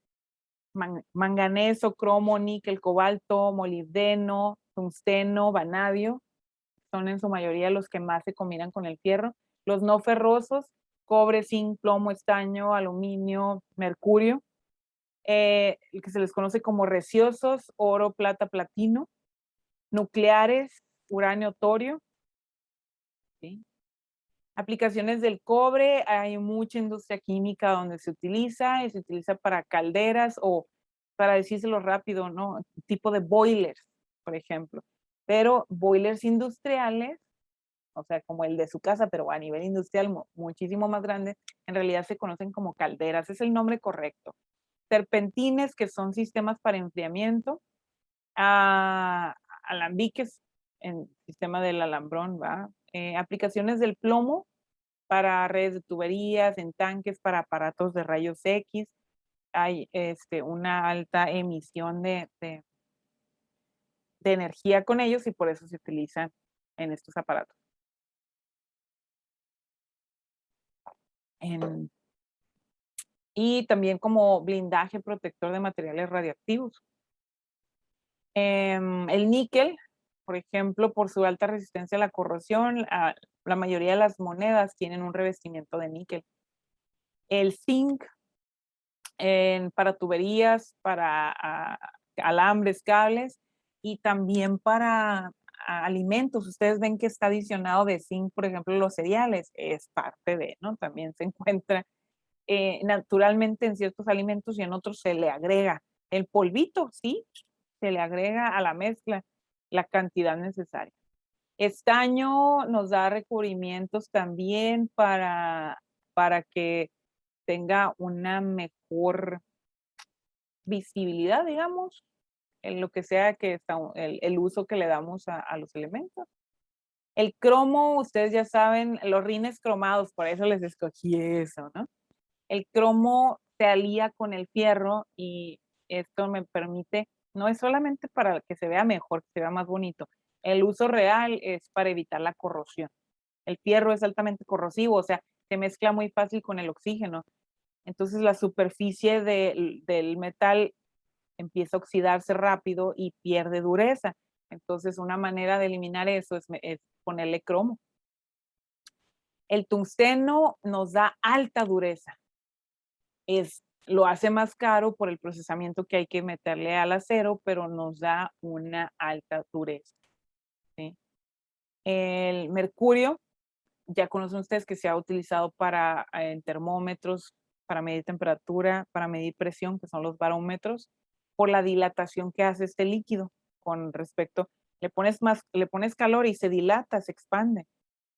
manganeso, cromo, níquel, cobalto, molibdeno, tungsteno, vanadio, son en su mayoría los que más se combinan con el fierro. Los no ferrosos, cobre, zinc, plomo, estaño, aluminio, mercurio, que se les conoce como resiosos, oro, plata, platino, nucleares, uranio, torio. ¿Sí? Aplicaciones del cobre, hay mucha industria química donde se utiliza y se utiliza para calderas o, para decírselo rápido, ¿no? Tipo de boilers, por ejemplo. Pero boilers industriales, o sea, como el de su casa, pero a nivel industrial muchísimo más grande, en realidad se conocen como calderas, es el nombre correcto. Serpentines, que son sistemas para enfriamiento, alambiques, en sistema del alambrón, ¿va? Aplicaciones del plomo para redes de tuberías, en tanques, para aparatos de rayos X. Hay una alta emisión de energía con ellos y por eso se utilizan en estos aparatos. Y también como blindaje protector de materiales radiactivos. El níquel, por ejemplo, por su alta resistencia a la corrosión, la mayoría de las monedas tienen un revestimiento de níquel. el zinc para tuberías, para alambres, cables y también para alimentos. Ustedes ven que está adicionado de zinc, por ejemplo, los cereales, es parte de, ¿no? También se encuentra naturalmente en ciertos alimentos y en otros se le agrega el polvito, sí, se le agrega a la mezcla la cantidad necesaria. Estaño nos da recubrimientos también para que tenga una mejor visibilidad, digamos, en lo que sea que está, el uso que le damos a los elementos. El cromo, ustedes ya saben, los rines cromados, por eso les escogí eso, ¿no? El cromo se alía con el fierro y esto me permite, no es solamente para que se vea mejor, que se vea más bonito, el uso real es para evitar la corrosión. El fierro es altamente corrosivo, o sea, se mezcla muy fácil con el oxígeno. Entonces la superficie del metal empieza a oxidarse rápido y pierde dureza. Entonces una manera de eliminar eso es ponerle cromo. El tungsteno nos da alta dureza. Lo hace más caro por el procesamiento que hay que meterle al acero, pero nos da una alta dureza. ¿Sí? El mercurio, ya conocen ustedes que se ha utilizado para en termómetros, para medir temperatura, para medir presión, que son los barómetros, por la dilatación que hace este líquido con respecto, le pones calor y se dilata, se expande.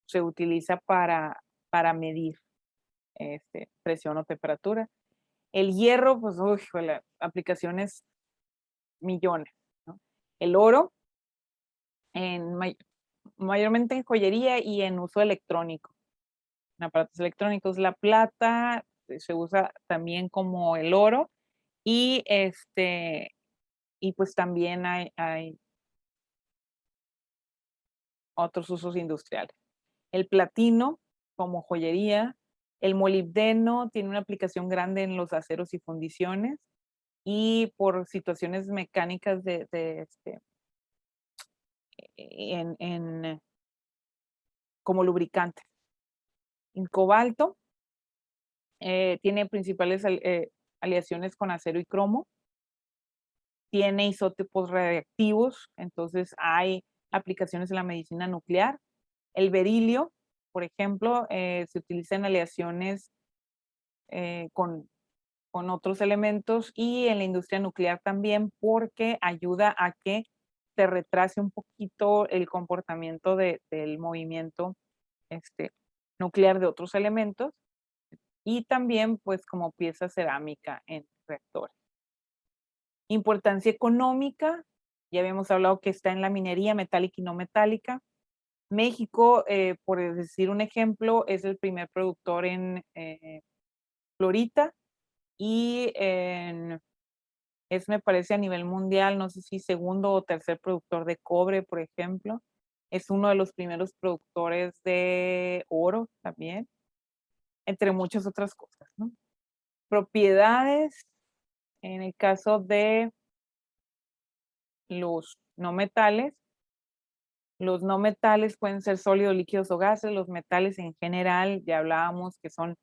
Se utiliza para medir presión o temperatura. El hierro, pues, aplicaciones millones, ¿no? El oro, en mayormente en joyería y en uso electrónico, en aparatos electrónicos. La plata se usa también como el oro y, y pues también hay otros usos industriales. El platino como joyería, el molibdeno tiene una aplicación grande en los aceros y fundiciones y por situaciones mecánicas como lubricante. El cobalto tiene principales aleaciones con acero y cromo, tiene isótopos radiactivos, entonces hay aplicaciones en la medicina nuclear. El berilio, por ejemplo, se utiliza en aleaciones con otros elementos y en la industria nuclear también porque ayuda a que se retrase un poquito el comportamiento del movimiento nuclear de otros elementos y también pues como pieza cerámica en reactores. Importancia económica, ya habíamos hablado que está en la minería metálica y no metálica. México, por decir un ejemplo, es el primer productor en fluorita y me parece a nivel mundial, no sé si segundo o tercer productor de cobre, por ejemplo. Es uno de los primeros productores de oro también, entre muchas otras cosas, ¿no? Propiedades, en el caso de los no metales pueden ser sólidos, líquidos o gases. Los metales en general, ya hablábamos que son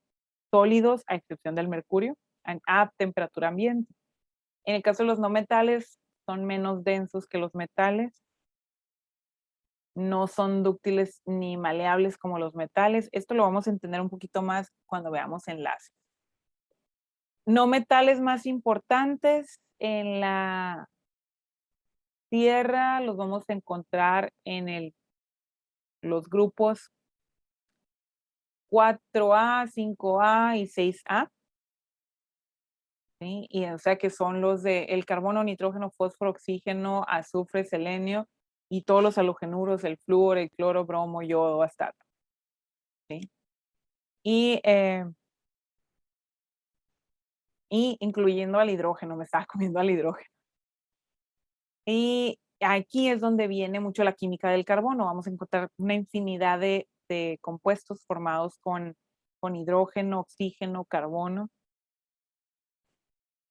sólidos, a excepción del mercurio, a temperatura ambiente. En el caso de los no metales, son menos densos que los metales. No son dúctiles ni maleables como los metales. Esto lo vamos a entender un poquito más cuando veamos enlaces. No metales más importantes en la Tierra los vamos a encontrar en los grupos 4A, 5A y 6A. ¿Sí? Y o sea que son los de el carbono, nitrógeno, fósforo, oxígeno, azufre, selenio y todos los halogenuros, el flúor, el cloro, bromo, yodo, astato. ¿Sí? Y incluyendo al hidrógeno, me estaba comiendo al hidrógeno. Y aquí es donde viene mucho la química del carbono. Vamos a encontrar una infinidad de compuestos formados con hidrógeno, oxígeno, carbono.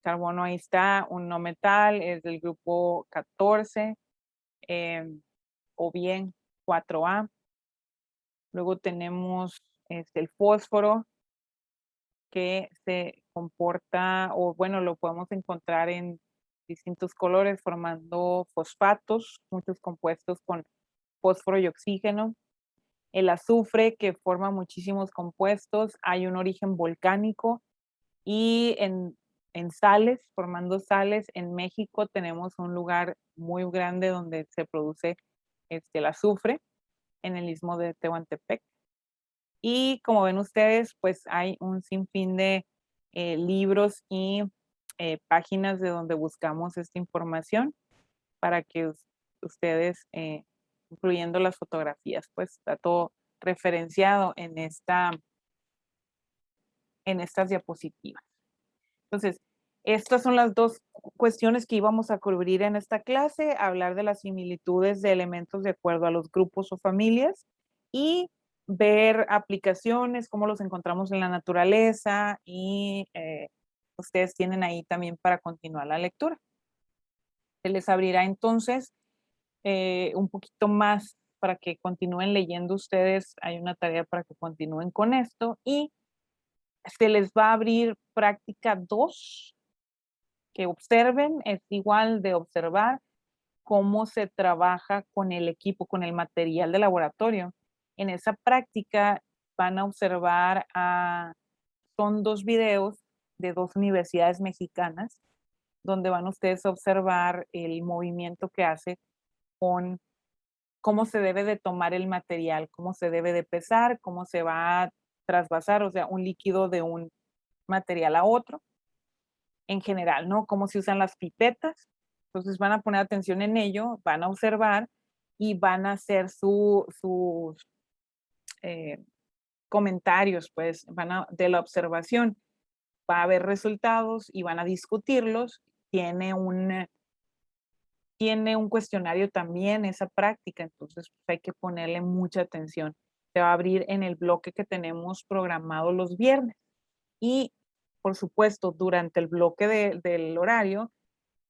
Carbono ahí está, un no metal, es del grupo 14, o bien 4A. Luego tenemos el fósforo, que se comporta, o bueno, lo podemos encontrar en distintos colores formando fosfatos, muchos compuestos con fósforo y oxígeno. El azufre, que forma muchísimos compuestos, hay un origen volcánico y en sales, formando sales, en México tenemos un lugar muy grande donde se produce el azufre, en el istmo de Tehuantepec. Y como ven ustedes, pues hay un sinfín de libros y páginas de donde buscamos esta información para que ustedes, incluyendo las fotografías, pues está todo referenciado en estas diapositivas. Entonces, estas son las dos cuestiones que íbamos a cubrir en esta clase, hablar de las similitudes de elementos de acuerdo a los grupos o familias y ver aplicaciones, cómo los encontramos en la naturaleza y ustedes tienen ahí también para continuar la lectura. Se les abrirá entonces un poquito más para que continúen leyendo ustedes. Hay una tarea para que continúen con esto y se les va a abrir práctica 2 que observen, es igual de observar cómo se trabaja con el equipo, con el material de laboratorio. En esa práctica van a observar, son 2 videos de 2 universidades mexicanas, donde van ustedes a observar el movimiento que hace con cómo se debe de tomar el material, cómo se debe de pesar, cómo se va a trasvasar, o sea, un líquido de un material a otro en general, ¿no? Cómo se usan las pipetas. Entonces van a poner atención en ello, van a observar y van a hacer sus comentarios, pues, de la observación. Va a haber resultados y van a discutirlos. Tiene un cuestionario también esa práctica, entonces pues, hay que ponerle mucha atención. Se va a abrir en el bloque que tenemos programado los viernes. Y, por supuesto, durante el bloque del horario,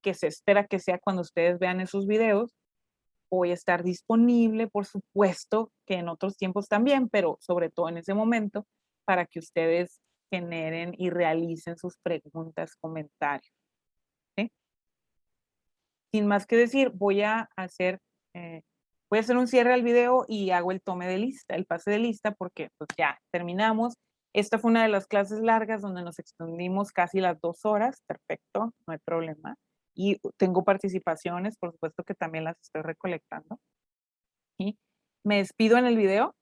que se espera que sea cuando ustedes vean esos videos, voy a estar disponible, por supuesto, que en otros tiempos también, pero sobre todo en ese momento, para que ustedes generen y realicen sus preguntas, comentarios. ¿Sí? Sin más que decir, eh, voy a hacer un cierre al video y hago el tome de lista, el pase de lista, porque pues ya terminamos. Esta fue una de las clases largas donde nos extendimos casi las 2 horas. Perfecto, no hay problema. Y tengo participaciones, por supuesto que también las estoy recolectando. ¿Sí? Me despido en el video